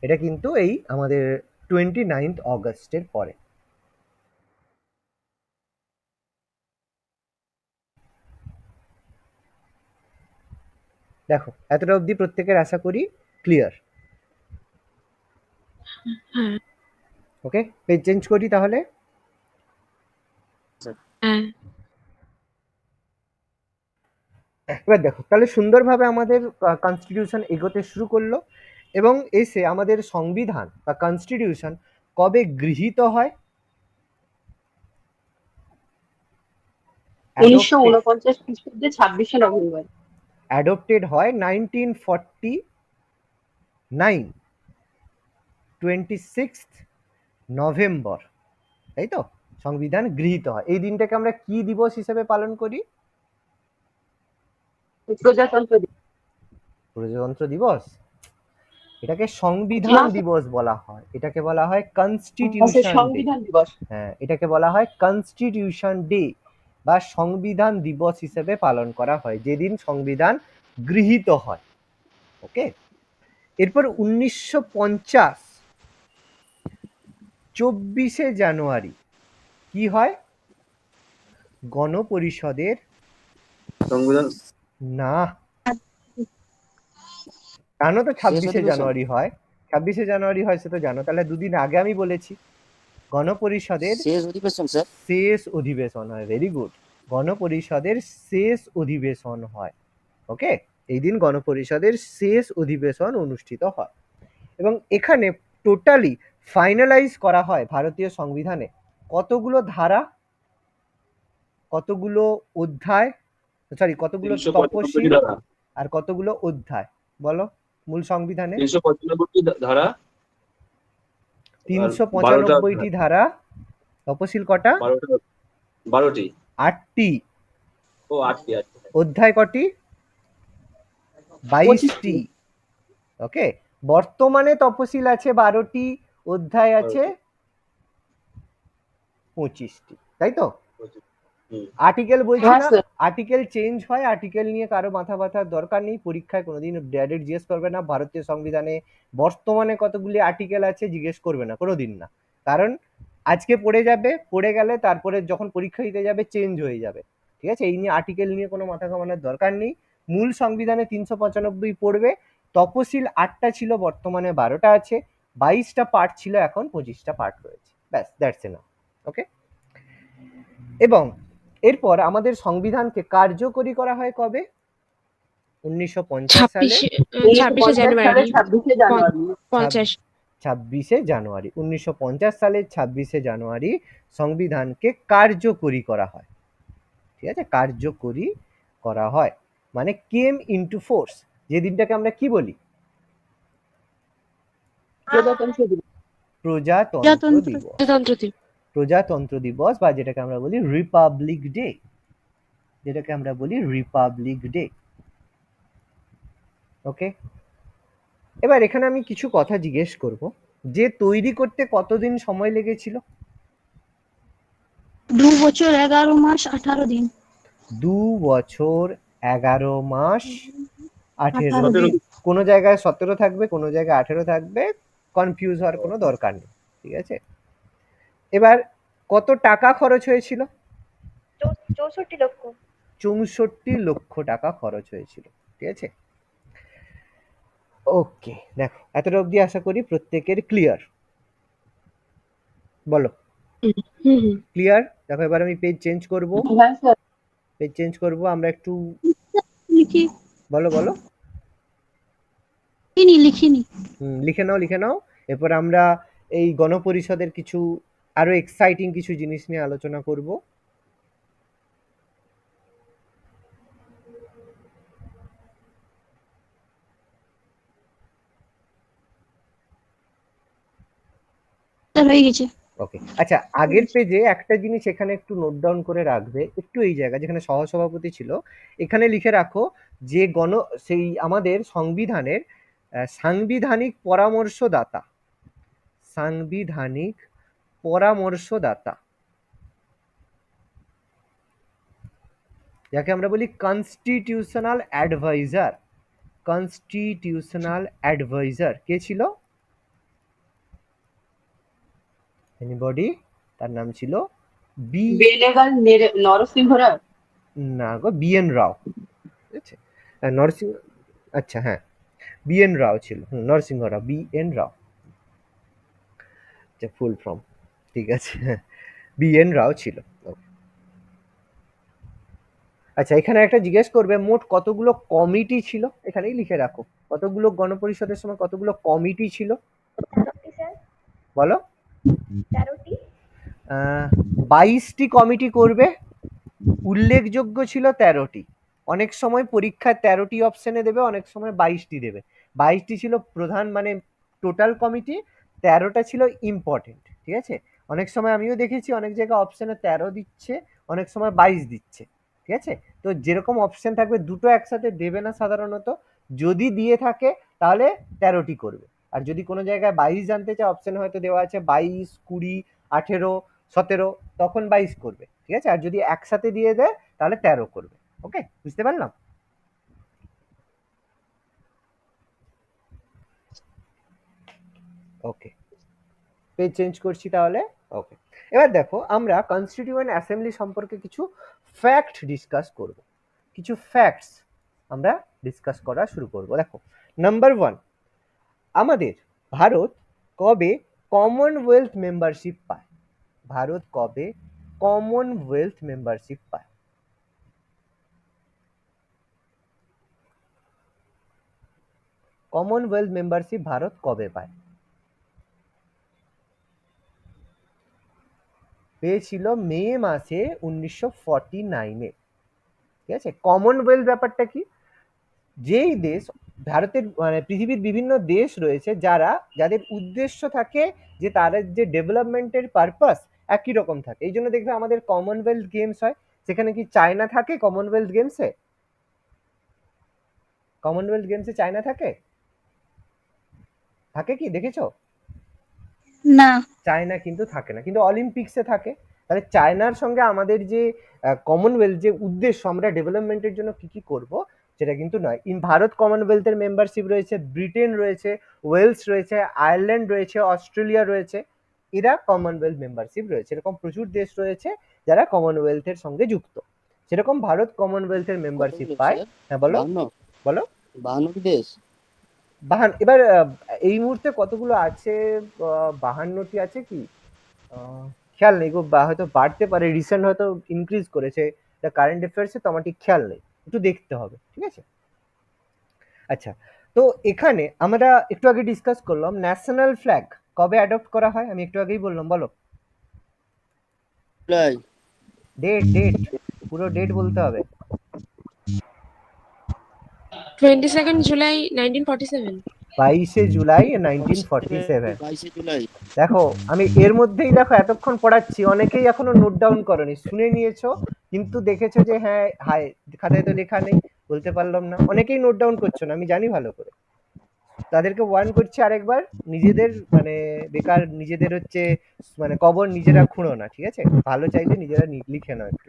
এটা কিন্তু এই আমাদের 29 অগস্টের পরে। দেখো এতটা অবধি প্রত্যেকের আশা করি ক্লিয়ার। ওকে, পেজ চেঞ্জ করি তাহলে। হ্যাঁ। এবার দেখো, তাহলে সুন্দরভাবে আমাদের কনস্টিটিউশন এগোতে শুরু করলো এবং এসে আমাদের সংবিধান বা কনস্টিটিউশন কবে গৃহীত হয়? 1949 খ্রিস্টাব্দে 26শে নভেম্বর। অ্যাডপ্টেড হয় 1949, 26 নভেম্বর, তাই তো? সংবিধান গৃহীত হয়। এই দিনটাকে আমরা কি দিবস হিসেবে পালন করি? প্রজাতন্ত্র দিবস। এটাকে সংবিধান দিবস বলা হয়, এটাকে বলা হয় কনস্টিটিউশন ডে। সংবিধান দিবস। হ্যাঁ, এটাকে বলা হয় কনস্টিটিউশন ডে বা সংবিধান দিবস হিসেবে পালন করা হয় যেদিন সংবিধান গৃহীত হয়। ওকে, এরপর 1950 24শে জানুয়ারি কি হয়? গণপরিষদের সংবিধান না, জানো তো 26শে জানুয়ারি হয়। 26শে জানুয়ারি হয় সে তো জানো, তাহলে দুদিন আগে আমি বলেছি গণপরিষদের শেষ অধিবেশন স্যার। শেষ অধিবেশন হয়। ভেরি গুড, গণপরিষদের শেষ অধিবেশন হয়। ওকে, এই দিন গণপরিষদের শেষ অধিবেশন অনুষ্ঠিত হয় এবং এখানে টোটালি ফাইনালাইজ করা হয় ভারতীয় সংবিধানে কতগুলো ধারা, কতগুলো অধ্যায়, সরি কতগুলো 395টি তপশিল ধারা, আর কতগুলো অধ্যায় বলো মূল সংবিধানে? 395টি ধারা, 395টি ধারা, তপশিল কটা? 12টি। 8টি। ও 8টি। অধ্যায় কটি? 22টি। ওকে, বর্তমানে তপশিল আছে 12টি, অধ্যায় আছে 25টি, তাই তো? আর্টিকেল বলছি হ্যাঁ, না, স্যার। আর্টিকেল চেঞ্জ হয়, আর্টিকেল নিয়ে কারো মাথা ব্যথার দরকার নেই, পরীক্ষায় কোনোদিন ডাইরেক্ট জিজ্ঞেস করবে না ভারতীয় সংবিধানে বর্তমানে কতগুলি আর্টিকেল আছে, জিজ্ঞেস করবে না কোনোদিন না, কারণ আজকে পড়ে যাবে, পড়ে গেলে তারপরে যখন পরীক্ষা দিতে যাবে চেঞ্জ হয়ে যাবে, ঠিক আছে? এই নিয়ে আর্টিকেল নিয়ে কোনো মাথা ঘামানোর দরকার নেই। মূল সংবিধানে 395 পড়বে, তপশিল 8টা ছিল, বর্তমানে 12টা আছে, 22টা পার্ট ছিল, এখন 25টা পার্ট রয়েছে, ব্যাস, দ্যাটস এনাফ। ওকে, এবং এরপর আমাদের সংবিধানকে কার্যকরী করা হয় কবে? 1950 সালে, 26শে জানুয়ারি 26শে জানুয়ারি। 50। 26শে জানুয়ারি 1950 সালের 26শে জানুয়ারি সংবিধানকে কার্যকরী করা হয়, ঠিক আছে? কার্যকরী করা হয় মানে কেম ইনটু ফোর্স, যে দিনটাকে আমরা কি বলি? প্রজাতন্ত্র দিবস। প্রজাতন্ত্র দিবস। প্রজাতন্ত্র দিবস। প্রজাতন্ত্র দিবস বা যেটাকে আমরা বলি রিপাবলিক ডে, যেটাকে আমরা বলি রিপাবলিক ডে। ওকে, এবার এখানে আমি কিছু কথা জিজ্ঞেস করব, যে তৈরি করতে কতদিন সময় লেগেছিল? 2 বছর 11 মাস 18 দিন। 2 বছর 11 মাস 18 18 দিন। কোনো জায়গায় 17 থাকবে, কোনো জায়গায় 18 থাকবে, কনফিউজ হওয়ার কোনো দরকার নেই, ঠিক আছে? এবার কত টাকা খরচ হয়েছিল? 64 লক্ষ। 64 লক্ষ টাকা খরচ হয়েছিল, ঠিক আছে? ওকে, দেখো এতটা অবধি আশা করি প্রত্যেকের ক্লিয়ার, বলো ক্লিয়ার? দেখো এবার আমি পেজ চেঞ্জ করব, হ্যাঁ স্যার। পেজ চেঞ্জ করব, আমরা একটু লিখি বলো বলো। লিখিনি। লিখে নাও, লিখে নাও। এরপর আমরা এই গণপরিষদের কিছু আরো এক্সাইটিং কিছু জিনিস নিয়ে আলোচনা করব। হয়ে গেছে। ওকে, আচ্ছা, আগের পেজে একটা জিনিস এখানে একটু নোট ডাউন করে রাখবে, একটু এই জায়গা যেখানে সহসভাপতি ছিল এখানে লিখে রাখো যে সেই আমাদের সংবিধানের সাংবিধানিক পরামর্শদাতা, সাংবিধানিক পরামর্শদাতা, যাকে আমরা বলি কনস্টিটিউশনাল অ্যাডভাইজার, কনস্টিটিউশনাল অ্যাডভাইজার কে ছিল? এনিবডি? তার নাম ছিল বেনেগাল নরসিংহ রাও। না গো, বিএন রাও, ঠিক আছে? নরসিংহ, আচ্ছা হ্যাঁ, বিএন রাও ছিল, নরসিংহ রাও, বিএন রাও, আচ্ছা ফুল ফর্ম, ঠিক আছে, বিএন রাও ছিল। আচ্ছা, এখানে একটা জিজ্ঞেস করবে মোট কতগুলো কমিটি ছিল, এখানেই লিখে রাখো কতগুলো গণপরিষদের সময় কতগুলো কমিটি ছিল, 13টি স্যার। বলো। 13টি। 22টি কমিটি করবে, উল্লেখযোগ্য ছিল 13টি। অনেক সময় পরীক্ষায় 13টি অপশনে দেবে, অনেক সময় 22টি দেবে। 22টি ছিল প্রধান মানে টোটাল কমিটি, 13টা ছিল ইম্পর্টেন্ট, ঠিক আছে? অনেক সময় আমিও দেখেছি অনেক জায়গায় অপশনে 13 দিচ্ছে, অনেক সময় 22 দিচ্ছে, ঠিক আছে? তো যেরকম অপশন থাকবে দুটো একসাথে দেবে না সাধারণত, যদি দিয়ে থাকে তাহলে 13টি করবে, আর যদি কোনো জায়গায় 22 জানতে চায়, অপশনে হয়তো দেওয়া আছে 22, 20, 18, 17, তখন 22 করবে, ঠিক আছে? আর যদি একসাথে দিয়ে দেয় তাহলে 13 করবে। ওকে, বুঝতে পারলাম? ওকে, পেজ চেঞ্জ করছি তাহলে। ওকে, এবার দেখো আমরা কনস্টিটিউয়েন্ট অ্যাসেম্বলি সম্পর্কে কিছু ফ্যাক্ট ডিসকাস করব, কিছু ফ্যাক্টস আমরা ডিসকাস করা শুরু করব। দেখো, নাম্বার 1, আমাদের ভারত কবে কমনওয়েলথ মেম্বারশিপ পায়? ভারত কবে কমনওয়েলথ মেম্বারশিপ পায়? কমনওয়েলথ মেম্বারশিপ ভারত কবে পায়? পেয়েছিল মে মাসে 1949-এ। ঠিক আছে, কমনওয়েলথ ব্যাপারটা কি? যেই দেশ, ভারতের মানে পৃথিবীর বিভিন্ন দেশ রয়েছে যাদের উদ্দেশ্য থাকে যে তাদের যে ডেভেলপমেন্টের পারপাস একই রকম থাকে। এই জন্য দেখবে আমাদের কমনওয়েলথ গেমস হয়। সেখানে কি চায়না থাকে কমনওয়েলথ গেমসে? কমনওয়েলথ গেমসে চায়না থাকে? থাকে কি, দেখেছো? না। চায়না কিন্তু থাকে না, কিন্তু অলিম্পিক্সে থাকে। তাহলে চায়নার সঙ্গে আমাদের যে কমনওয়েলথ যে উদ্দেশ্য, আমরা ডেভেলপমেন্টের জন্য কি কি করব সেটা কিন্তু নয়। ভারত কমনওয়েলথের মেম্বারশিপ রয়েছে, ব্রিটেন রয়েছে, ওয়েলস রয়েছে, আয়ারল্যান্ড রয়েছে, অস্ট্রেলিয়া রয়েছে, এরা কমনওয়েলথ মেম্বারশিপ রয়েছে। এরকম প্রচুর দেশ রয়েছে যারা কমনওয়েলথের সঙ্গে যুক্ত। সেরকম ভারত কমনওয়েলথের মেম্বারশিপ কতগুলো পায়। স্যার? হ্যাঁ বলো 52? বলো। 52 দেশ? এবার এই মুহূর্তে কতগুলো আছে? 52টি আছে কি? খেয়াল নেই গো, বা হয়তো বাড়তে পারে, রিসেন্ট হয়তো ইনক্রিজ করেছে। এটা কারেন্ট অ্যাফেয়ার্সে তো আমার ঠিক খেয়াল নেই, একটু দেখতে হবে। ঠিক আছে, আচ্ছা। তো এখানে আমরা একটু আগে ডিসকাস করলাম ন্যাশনাল ফ্ল্যাগ কবে অ্যাডপ্ট করা হয়, আমি একটু আগেই বললাম, বলো। জুলাই। ডেট পুরো ডেট বলতে হবে। 22nd July 1947। 22শে জুলাই 1947। 22 জুলাই। দেখো আমি এর মধ্যেই দেখো এতক্ষণ পড়াচ্ছি, অনেকেই এখনো নোট ডাউন করনি, শুনে নিয়েছো কিন্তু দেখেছো যে হ্যাঁ হাই খাতায় তো লেখা নেই, বলতে পারলাম না। অনেকেই নোট ডাউন করছো না, আমি জানি ভালো করে। তাদেরকে ওয়ার্ন করছি আরেকবার, নিজেদের মানে বেকার নিজেদের হচ্ছে মানে কবর নিজেরা খুঁড়ো না, ঠিক আছে? ভালো চাইলে নিজেরা লিখে নাও একটু।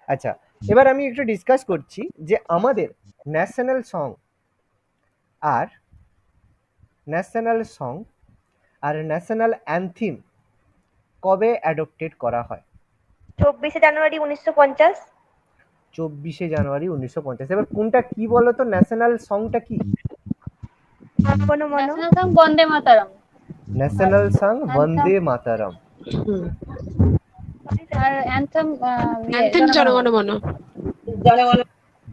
আচ্ছা, এবার আমি একটু ডিসকাস করছি যে আমাদের ন্যাশনাল সং আর ন্যাশনাল অ্যান্থিম কবে অ্যাডপ্টেড করা হয়? 24শে জানুয়ারি 1950। 24শে জানুয়ারি 1950। এবার কোনটা কি বলো তো, ন্যাশনাল সংটা কি? জনগণমন। বন্দে মাতারম। ন্যাশনাল সং বন্দে মাতারম। আর অ্যান্থেম অ্যান্থেম জনগণমন।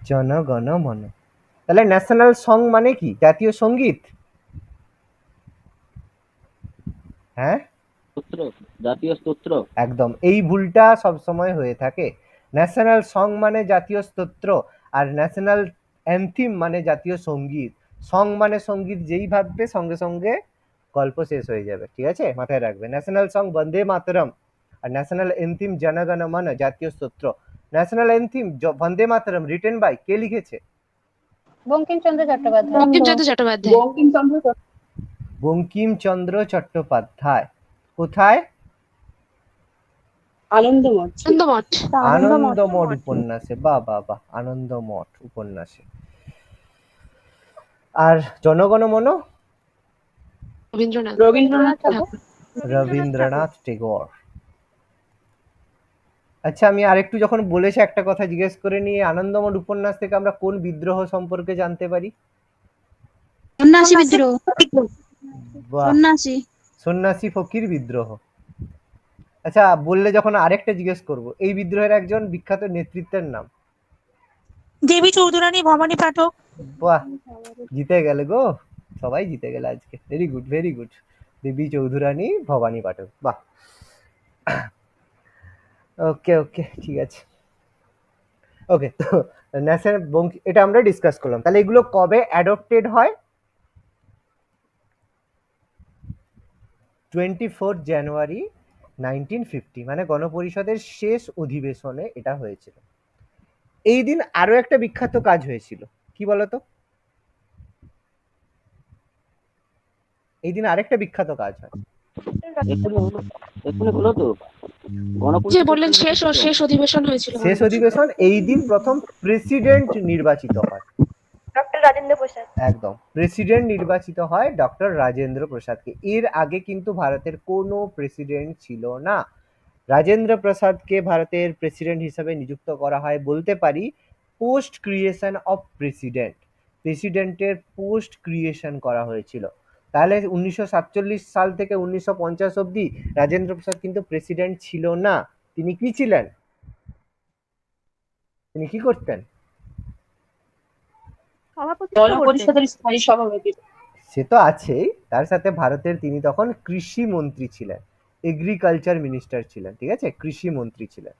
জনগণমন। তাহলে ন্যাশনাল সং মানে কি? জাতীয় সঙ্গীত? হ্যাঁ, স্তোত্র, জাতীয় স্তোত্র। একদম, এই ভুলটা সব সময় হয়ে থাকে। ন্যাশনাল সং মানে জাতীয় স্তোত্র, আর ন্যাশনাল অ্যান্থিম মানে জাতীয় সঙ্গীত। সং মানে সঙ্গীত, যেই ভাববে সঙ্গে সঙ্গে গল্প শেষ হয়ে যাবে, ঠিক আছে? মাথায় রাখবে, ন্যাশনাল সং বন্দে মাতরম আর ন্যাশনাল অ্যান্থিম জনগণমন জাতীয় স্তোত্র। National anthem Vande Mataram written by কে লিখেছে? বঙ্কিমচন্দ্র চট্টোপাধ্যায়। বঙ্কিমচন্দ্র চট্টোপাধ্যায়। বঙ্কিমচন্দ্র চট্টোপাধ্যায়। কোথায়? আনন্দমঠ। আনন্দমঠ। আনন্দমঠ উপন্যাসে। বাহ বাহ বাহ, আনন্দমঠ উপন্যাসে। আর জনগণমন? রবীন্দ্রনাথ ঠাকুর। রবীন্দ্রনাথ টেগোর। আচ্ছা, আমি আরেকটু যখন বলেছি একটা কথা জিজ্ঞেস করে নিয়ে, আনন্দমঠ উপন্যাস থেকে আমরা কোন বিদ্রোহ সম্পর্কে জানতে পারি? সন্ন্যাসী বিদ্রোহ। বাহ, সন্ন্যাসী। সন্ন্যাসী ফকির বিদ্রোহ। আচ্ছা, বললে যখন আরেকটা জিজ্ঞেস করব, এই বিদ্রোহের একজন বিখ্যাত নেতৃত্বের নাম? দেবী চৌধুরানী, ভবানী পাঠক। বাহ, জিতে গেলে গো, সবাই জিতে গেলে আজকে। Very good very good. Devi Chaudhurani, Bhabani Pathak, বাহ। ওকে ওকে, ঠিক আছে। ওকে, তো ন্যাশনাল এটা আমরা ডিসকাস করলাম। তাহলে এগুলো কবে অ্যাডপ্টেড হয়? 24 জানুয়ারি 1950, মানে গণপরিষদের শেষ অধিবেশনে এটা হয়েছিল। এই দিন আরো একটা বিখ্যাত কাজ হয়েছিল, কি বলতো? এই দিন আরেকটা বিখ্যাত কাজ হয়। এক্ষুনি হলো তো যে বললেন শেষ অধিবেশন হয়েছিল। শেষ অধিবেশন। এই দিন প্রথম প্রেসিডেন্ট নির্বাচিত হয়। ডক্টর রাজেন্দ্র প্রসাদ। একদম, প্রেসিডেন্ট নির্বাচিত হয় ডক্টর রাজেন্দ্র প্রসাদকে। এর আগে কিন্তু ভারতের কোনো প্রেসিডেন্ট ছিল না। রাজেন্দ্র প্রসাদকে ভারতের প্রেসিডেন্ট হিসেবে নিযুক্ত করা হয়, বলতে পারি পোস্ট ক্রিয়েশন অফ প্রেসিডেন্ট। প্রেসিডেন্টের পোস্ট ক্রিয়েশন করা হয়েছিল। তাহলে 1947 সাল থেকে 1950 অবধি রাজেন্দ্র প্রসাদ কিন্তু প্রেসিডেন্ট ছিল না। তিনি কি ছিলেন? তিনি কি করতেন? সভাপতিত্ব করতেন। জনপরিষদের স্থায়ী সভাপতি। সে তো আছেই, তার সাথে ভারতের তিনি তখন কৃষি মন্ত্রী ছিলেন, এগ্রিকালচার মিনিস্টার ছিলেন, ঠিক আছে, কৃষি মন্ত্রী ছিলেন।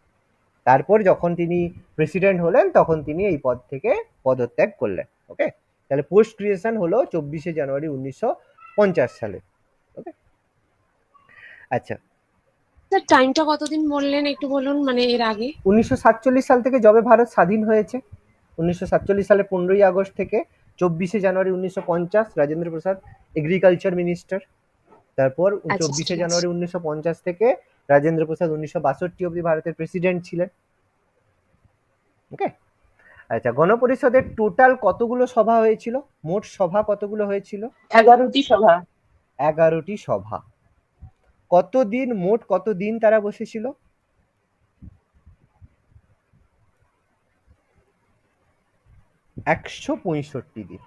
তারপর যখন তিনি প্রেসিডেন্ট হলেন তখন তিনি এই পদ থেকে পদত্যাগ করলেন। ওকে, তাহলে পোস্ট ক্রিয়েশন হলো 24শে জানুয়ারি 1950 সালে। ওকে, আচ্ছা, স্যার টাইমটা কতদিন বললেন একটু বলুন, মানে এর আগে? 1947 সাল থেকে যবে ভারত স্বাধীন হয়েছে, 1947 সালে 15ই আগস্ট থেকে 24শে জানুয়ারি 1950 রাজেন্দ্র প্রসাদ এগ্রিকালচার মিনিস্টার। তারপর আচ্ছা, 24শে ঠিক আছে। জানুয়ারি 1950 থেকে রাজেন্দ্র প্রসাদ 1962 অবধি ভারতের প্রেসিডেন্ট ছিলেন। ওকে, আচ্ছা, গণপরিষদের টোটাল কতগুলো সভা হয়েছিল, মোট সভা কতগুলো হয়েছিল? 11টি সভা। 11টি সভা। কতদিন, মোট কতদিন তারা বসেছিল? 165 দিন,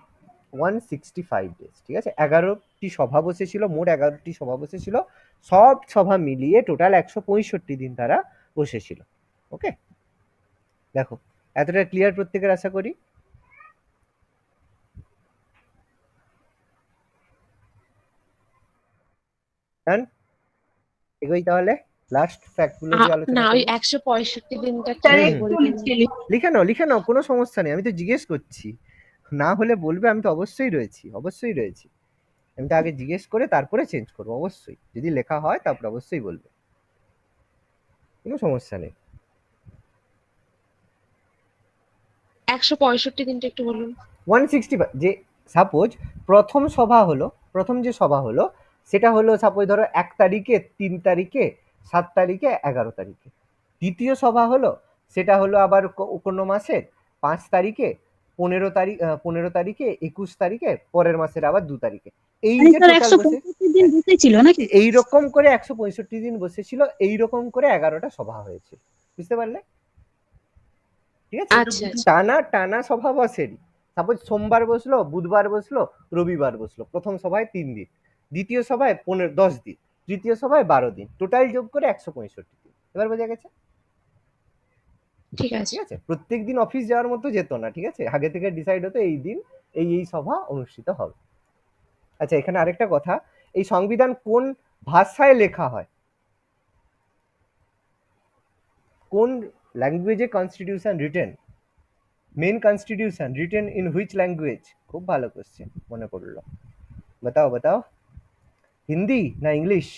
165 ডেজ, ঠিক আছে। 11টি সভা বসেছিল, মোট 11টি সভা বসেছিল, সব সভা মিলিয়ে টোটাল 165 দিন তারা বসেছিল। ওকে, দেখো এতটা ক্লিয়ার প্রত্যেকের, আশা করি। ডান, এগোই তাহলে লাস্ট ফ্যাক্ট গুলো দিয়ে আলোচনা না, ওই করব। 165 দিনটা স্যার কি একটু বলবেন? লিখে নাও, কোনো সমস্যা নেই, আমি তো জিজ্ঞেস করছি, না হলে বলবে, আমি তো অবশ্যই রয়েছি, অবশ্যই রয়েছি। আমি তো আগে জিজ্ঞেস করে তারপরে চেঞ্জ করবো, অবশ্যই। যদি লেখা হয় তারপর অবশ্যই বলবে, কোনো সমস্যা নেই। 165 দিনটা একটু বলুন। 165, যে সাপোজ প্রথম যে সভা হলো সেটা হলো সাপোজ ধরো 1 তারিখে, 3 তারিখে, 7 তারিখে, 11 তারিখে। দ্বিতীয় সভা হলো সেটা হলো আবার কোনো মাসের 5 তারিখে, 15 তারিখ, 15 তারিখে, 21 তারিখে, পরের মাসের আবার 2 তারিখে। এই মানে যে স্যার টোটাল 165 দিন বসেছিল নাকি? এইরকম করে 165 দিন বসেছিল, এইরকম করে 11টা সভা হয়েছে, বুঝতে পারলে? ঠিক আছে, আচ্ছা, আচ্ছা। টানা সভা বসেনি। সাপোজ সোমবার বসলো, বুধবার বসলো, রবিবার বসলো, প্রথম সভায় 3 দিন, দ্বিতীয় সভায় 10 দিন, তৃতীয় সভায় 12 দিন, টোটাল যোগ করে 165 দিন। এবার বোঝা গেছে? ঠিক আছে। ঠিক আছে, প্রত্যেক দিন অফিস যাওয়ার মতো যেত না, ঠিক আছে, আগে থেকে ডিসাইড হতো এই দিন এই সভা অনুষ্ঠিত হবে। আচ্ছা, এখানে আরেকটা কথা, এই সংবিধান কোন ভাষায় লেখা হয়, কোন ল্যাঙ্গুয়েজে constitution written? Main constitution written in which language? খুব ভালো কোশ্চেন, মনে পড়লো, बताओ। হিন্দি না ইংলিশ?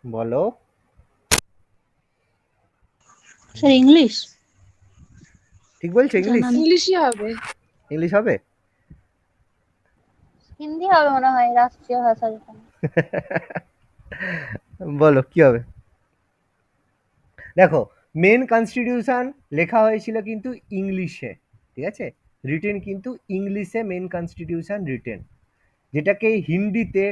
বলো। Sir English. ঠিক বলছো, ইংলিশ? ইংলিশই হবে। ইংলিশ হবে? হিন্দি হবে মনে হয়, রাষ্ট্রীয় ভাষা যেটা। বলো কি হবে? দেখো, মেন কনস্টিটিউশন লেখা হয়েছিল কিন্তু ইংলিশে, ঠিক আছে, রিটেন কিন্তু ইংলিশে মেন কনস্টিটিউশন রিটেন, যেটাকে হিন্দিতে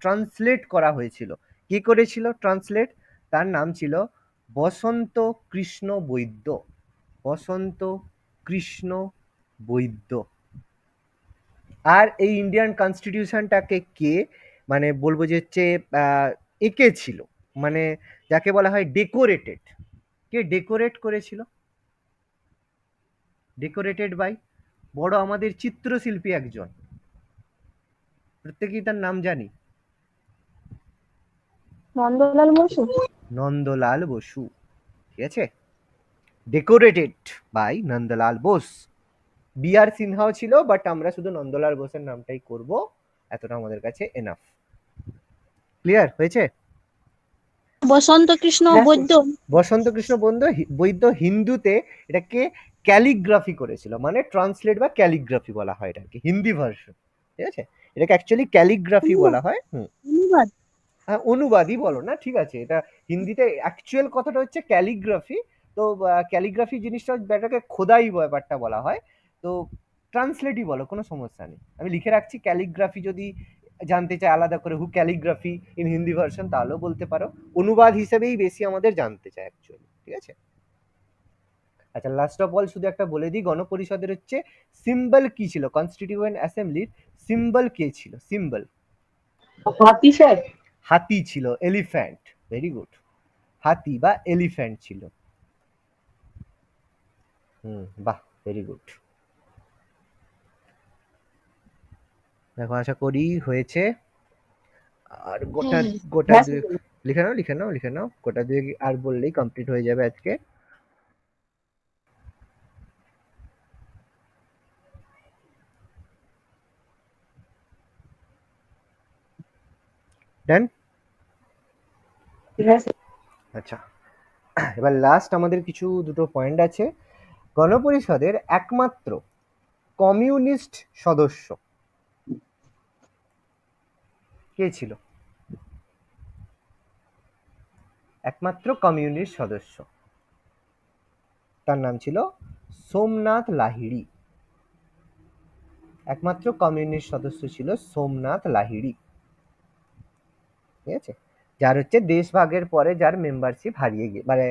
ট্রান্সলেট করা হয়েছিল। কে করেছিল ট্রান্সলেট? তার নাম ছিল বসন্ত কৃষ্ণ বৈদ্য। বসন্ত কৃষ্ণ বৈদ্য। আর এই ইন্ডিয়ান কনস্টিটিউশনটাকে কে, মানে বলবো যে হচ্ছে একে ছিল, মানে যাকে বলা হয় ডেকোরেটেড। কে ডেকোরেট করেছিল? ডেকোরেটেড বাই বড় আমাদের চিত্রশিল্পী একজন, প্রত্যেকেই তার নাম জানি। নন্দলাল বসু। নন্দলাল বসু, ঠিক আছে, decorated by Nandalal Bose. B R. সিনহাও ছিল, বাট আমরা শুধু নন্দলাল বোসের নামটাই করব, এতটা আমাদের কাছে এনাফ। ক্লিয়ার হয়েছে? বসন্ত কৃষ্ণ বৈদ্য। বসন্ত কৃষ্ণ বৈদ্য হিন্দুতে এটাকে ক্যালিগ্রাফি করেছিল, মানে ট্রান্সলেট বা ক্যালিগ্রাফি বলা হয় এটাকে, হিন্দি ভার্সন, ঠিক আছে, এটাকে অ্যাকচুয়ালি ক্যালিগ্রাফি বলা হয়। অনুবাদ। হ্যাঁ, অনুবাদই বলো না, ঠিক আছে, এটা হিন্দিতে অ্যাকচুয়াল কথাটা হচ্ছে ক্যালিগ্রাফি। তো ক্যালিগ্রাফি জিনিসটা এটাকে খোদাই ব্যাপারটা বলা হয়, তো ট্রান্সলেটই বলো, কোনো সমস্যা নেই। আমি লিখে রাখছি, ক্যালিগ্রাফি যদি জানতে চাই আলাদা করে, হু ক্যালিগ্রাফি ইন হিন্দি ভার্সন, তাহলেও বলতে পারো। অনুবাদ হিসেবেই বেশি আমাদের জানতে চাই অ্যাকচুয়ালি, ঠিক আছে। আচ্ছা, লাস্ট অফ অল শুধু একটা বলে দিই, গণপরিষদের হচ্ছে সিম্বল কি ছিল, কনস্টিটিউয়েন্ট অ্যাসেম্বলির সিম্বল কে ছিল? সিম্বল হাতি স্যার। হাতি ছিল, এলিফ্যান্ট, ভেরি গুড, হাতি বা এলিফ্যান্ট ছিল। বাহ, ভেরি গুড। দেখো আশা করি হয়েছে। আর গোটা হ্যাঁ গোটা হ্যাঁ দুয়েক লিখে নাও গোটা দুয়েক আর বললেই কমপ্লিট হয়ে যাবে আজকে। ডান। হ্যাঁ স্যার। আচ্ছা, এবার লাস্ট আমাদের কিছু দুটো পয়েন্ট আছে। গণপরিষদের একমাত্র কমিউনিস্ট সদস্য কে ছিল? একমাত্র কমিউনিস্ট সদস্য, তার নাম ছিল সোমনাথ লাহিড়ী। একমাত্র কমিউনিস্ট সদস্য ছিল সোমনাথ লাহিড়ী। ঠিক আছে, যার হচ্ছে দেশভাগের পরে যার মেম্বারশিপ হারিয়ে গিয়ে মানে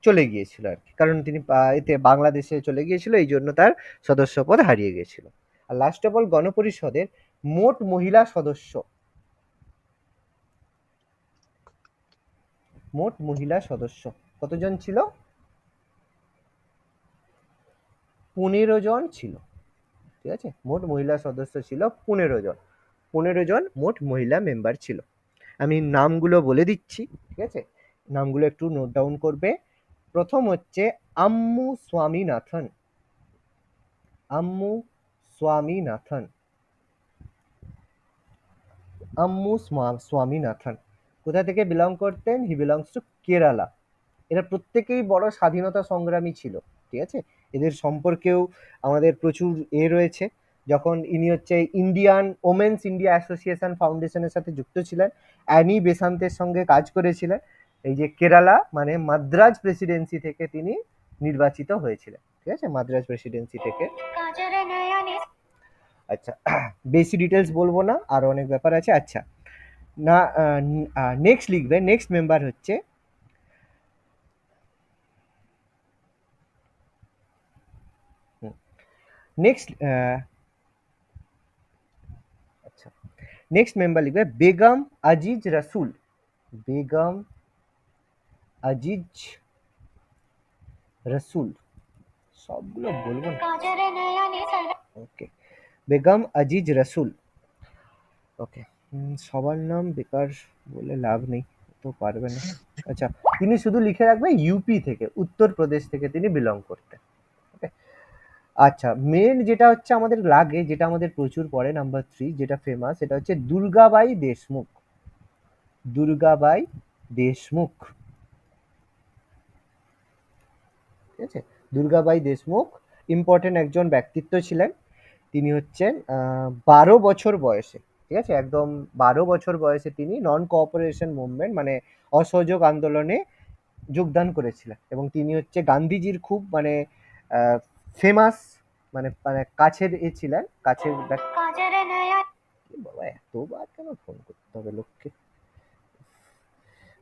চলে গিয়েছিল আর কি, কারণ তিনি এতে বাংলাদেশে চলে গিয়েছিল, এই জন্য তার সদস্যপদ হারিয়ে গিয়েছিল। আর লাস্ট অফ অল, গণপরিষদের মোট মহিলা সদস্য, মোট মহিলা সদস্য কতজন ছিল? 15 জন ছিল। ঠিক আছে, মোট মহিলা সদস্য ছিল 15 জন। 15 জন মোট মহিলা মেম্বার ছিল। আমি নামগুলো বলে দিচ্ছি, ঠিক আছে, নামগুলো একটু নোট ডাউন করবে। প্রথম হচ্ছে আম্মু স্বামীনাথন। আম্মু স্বামীনাথন। আম্মু স্বামীনাথন কোথা থেকে বিলং করতেন? হি বিলংস টু কেরালা। এরা প্রত্যেকেই বড় স্বাধীনতা সংগ্রামী ছিল। ঠিক আছে, এদের সম্পর্কেও আমাদের প্রচুর রয়েছে। যখন ইনি হচ্ছে ইন্ডিয়ান ওমেন্স ইন্ডিয়া অ্যাসোসিয়েশন ফাউন্ডেশনের সাথে যুক্ত ছিলেন, অ্যানি বেসান্তের সঙ্গে কাজ করেছিলেন। এই যে কেরালা মানে মাদ্রাজ প্রেসিডেন্সি থেকে তিনি নির্বাচিত হয়েছিলেন। ঠিক আছে, মাদ্রাজ প্রেসিডেন্সি থেকে। আচ্ছা, বেশি ডিটেলস বলবো না, আরো অনেক ব্যাপার আছে। আচ্ছা, না নেক্সট লিখবে, নেক্সট মেম্বার হচ্ছে নেক্সট আচ্ছা, নেক্সট মেম্বার লিখবে বেগম আজিজ রসুল। বেগম আজিজ রসুল, সবগুলো বলবো না। ওকে, বেগম আজিজ রসুল। ওকে, সবার নাম বেকার বলে লাভ নেই, তো পারবে না। আচ্ছা, তিনি শুধু লিখে রাখবে ইউপি থেকে, উত্তরপ্রদেশ থেকে তিনি বিলং করতেন। ওকে, আচ্ছা, মেন যেটা হচ্ছে আমাদের লাগে, যেটা আমাদের প্রচুর পড়ে, নাম্বার 3 যেটা ফেমাস, সেটা হচ্ছে দুর্গাবাই দেশমুখ। দুর্গাবাই দেশমুখ। ঠিক আছে, দুর্গাবাই দেশমুখ ইম্পর্টেন্ট একজন ব্যক্তিত্ব ছিলেন। তিনি হচ্ছেন 12 বছর বয়সে, ঠিক আছে, একদম 12 বছর বয়সে তিনি নন কোঅপারেশন মুভমেন্ট মানে অসহযোগ আন্দোলনে যোগদান করেছিলেন। এবং তিনি হচ্ছে গান্ধীজির খুব মানে ফেমাস মানে মানে কাছের ছিলেন, কাছের বাবা, এতবার কেন ফোন করতে হবে লোককে।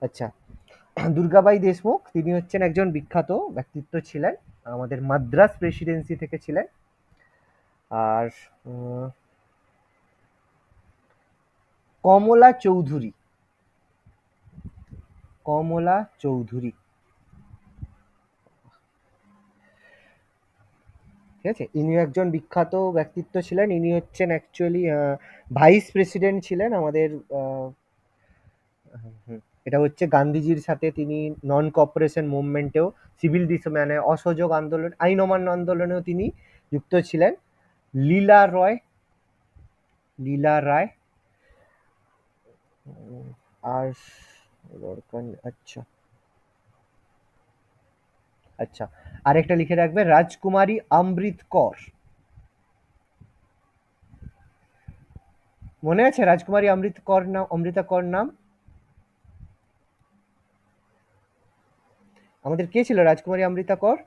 আচ্ছা, দুর্গাবাই দেশমুখ তিনি হচ্ছেন একজন বিখ্যাত ব্যক্তিত্ব ছিলেন, আমাদের মাদ্রাজ প্রেসিডেন্সি থেকে ছিলেন। আর কমলা চৌধুরী। কমলা চৌধুরী, ঠিক আছে, ইনি একজন বিখ্যাত ব্যক্তিত্ব ছিলেন। ইনি হচ্ছেন অ্যাকচুয়ালি ভাইস প্রেসিডেন্ট ছিলেন আমাদের। এটা হচ্ছে গান্ধীজির সাথে তিনি নন কোঅপারেশন মুভমেন্টেও সিভিল মানে অসহযোগ আন্দোলন, আইন অমান্য আন্দোলনেও তিনি যুক্ত ছিলেন। লীলা রয়। লীলা রায়। আর আচ্ছা আচ্ছা, আরেকটা লিখে রাখবে রাজকুমারী অমৃত কর। মনে আছে রাজকুমারী অমৃত কর নাম, অমৃতা কর নাম? আমাদের কে ছিল রাজকুমারী অমৃতা কর?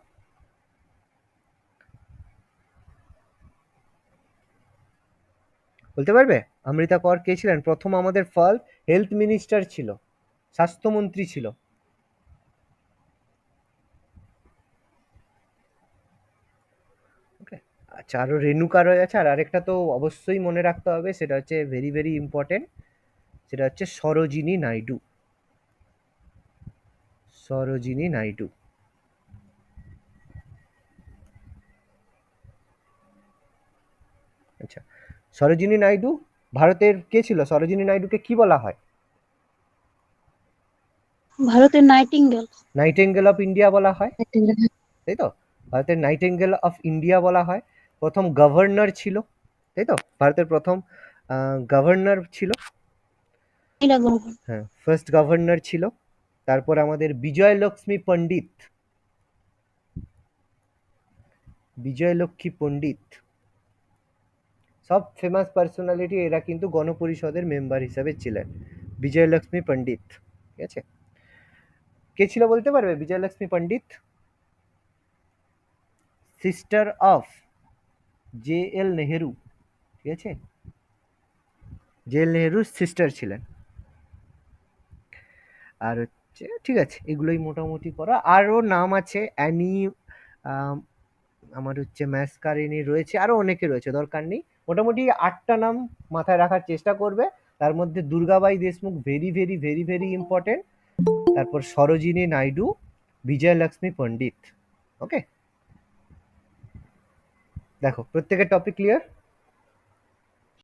বলতে পারবে অমৃতা কর কে ছিলেন? প্রথম আমাদের ফার্স্ট হেলথ মিনিস্টার ছিল, স্বাস্থ্যমন্ত্রী ছিল। ওকে, আচ্ছা, আরো রেণুকা রয় আছে। আর আরেকটা তো অবশ্যই মনে রাখতে হবে, সেটা হচ্ছে ভেরি ভেরি ইম্পর্টেন্ট, সেটা হচ্ছে সরোজিনী নাইডু। সরোজিনী নাইডু। আচ্ছা, সরোজিনী নাইডু ভারতের কে ছিল? সরোজিনী নাইডুকে কি বলা হয়? ভারতের নাইটিঙ্গেল। নাইটেঙ্গেল অফ ইন্ডিয়া বলা হয়, তাই তো? ভারতের নাইটেঙ্গেল অফ ইন্ডিয়া বলা হয়। প্রথম গভর্নর ছিল, তাই তো? ভারতের প্রথম গভর্নর ছিল, হ্যাঁ, ফার্স্ট গভর্নর ছিল। তারপর আমাদের বিজয়লক্ষ্মী পণ্ডিত, বিজয়লক্ষ্মী পণ্ডিত, সব ফেমাস পার্সোনালিটি, এরা কিন্তু গণপরিষদের মেম্বার হিসাবে ছিলেন। বিজয়লক্ষ্মী পণ্ডিত, ঠিক আছে? কে ছিল বলতে পারবে Vijayalakshmi Pandit? Sister of J L. Nehru, ঠিক আছে? জে.এল. নেহেরুর সিস্টার ছিলেন। আর হচ্ছে, ঠিক আছে, এগুলোই মোটামুটি করা। আরও নাম আছে, অ্যানি, আমার হচ্ছে ম্যাসকারেনি রয়েছে, আরও অনেকে রয়েছে, দরকার নেই। মোটামুটি 8টা নাম মাথায় রাখার চেষ্টা করবে। তার মধ্যে Durgabai Deshmukh very very very very important, তারপর সরোজিনী নাইডু, বিজয়লক্ষ্মী পণ্ডিত। ওকে, দেখো প্রত্যেকের টপিক ক্লিয়ার?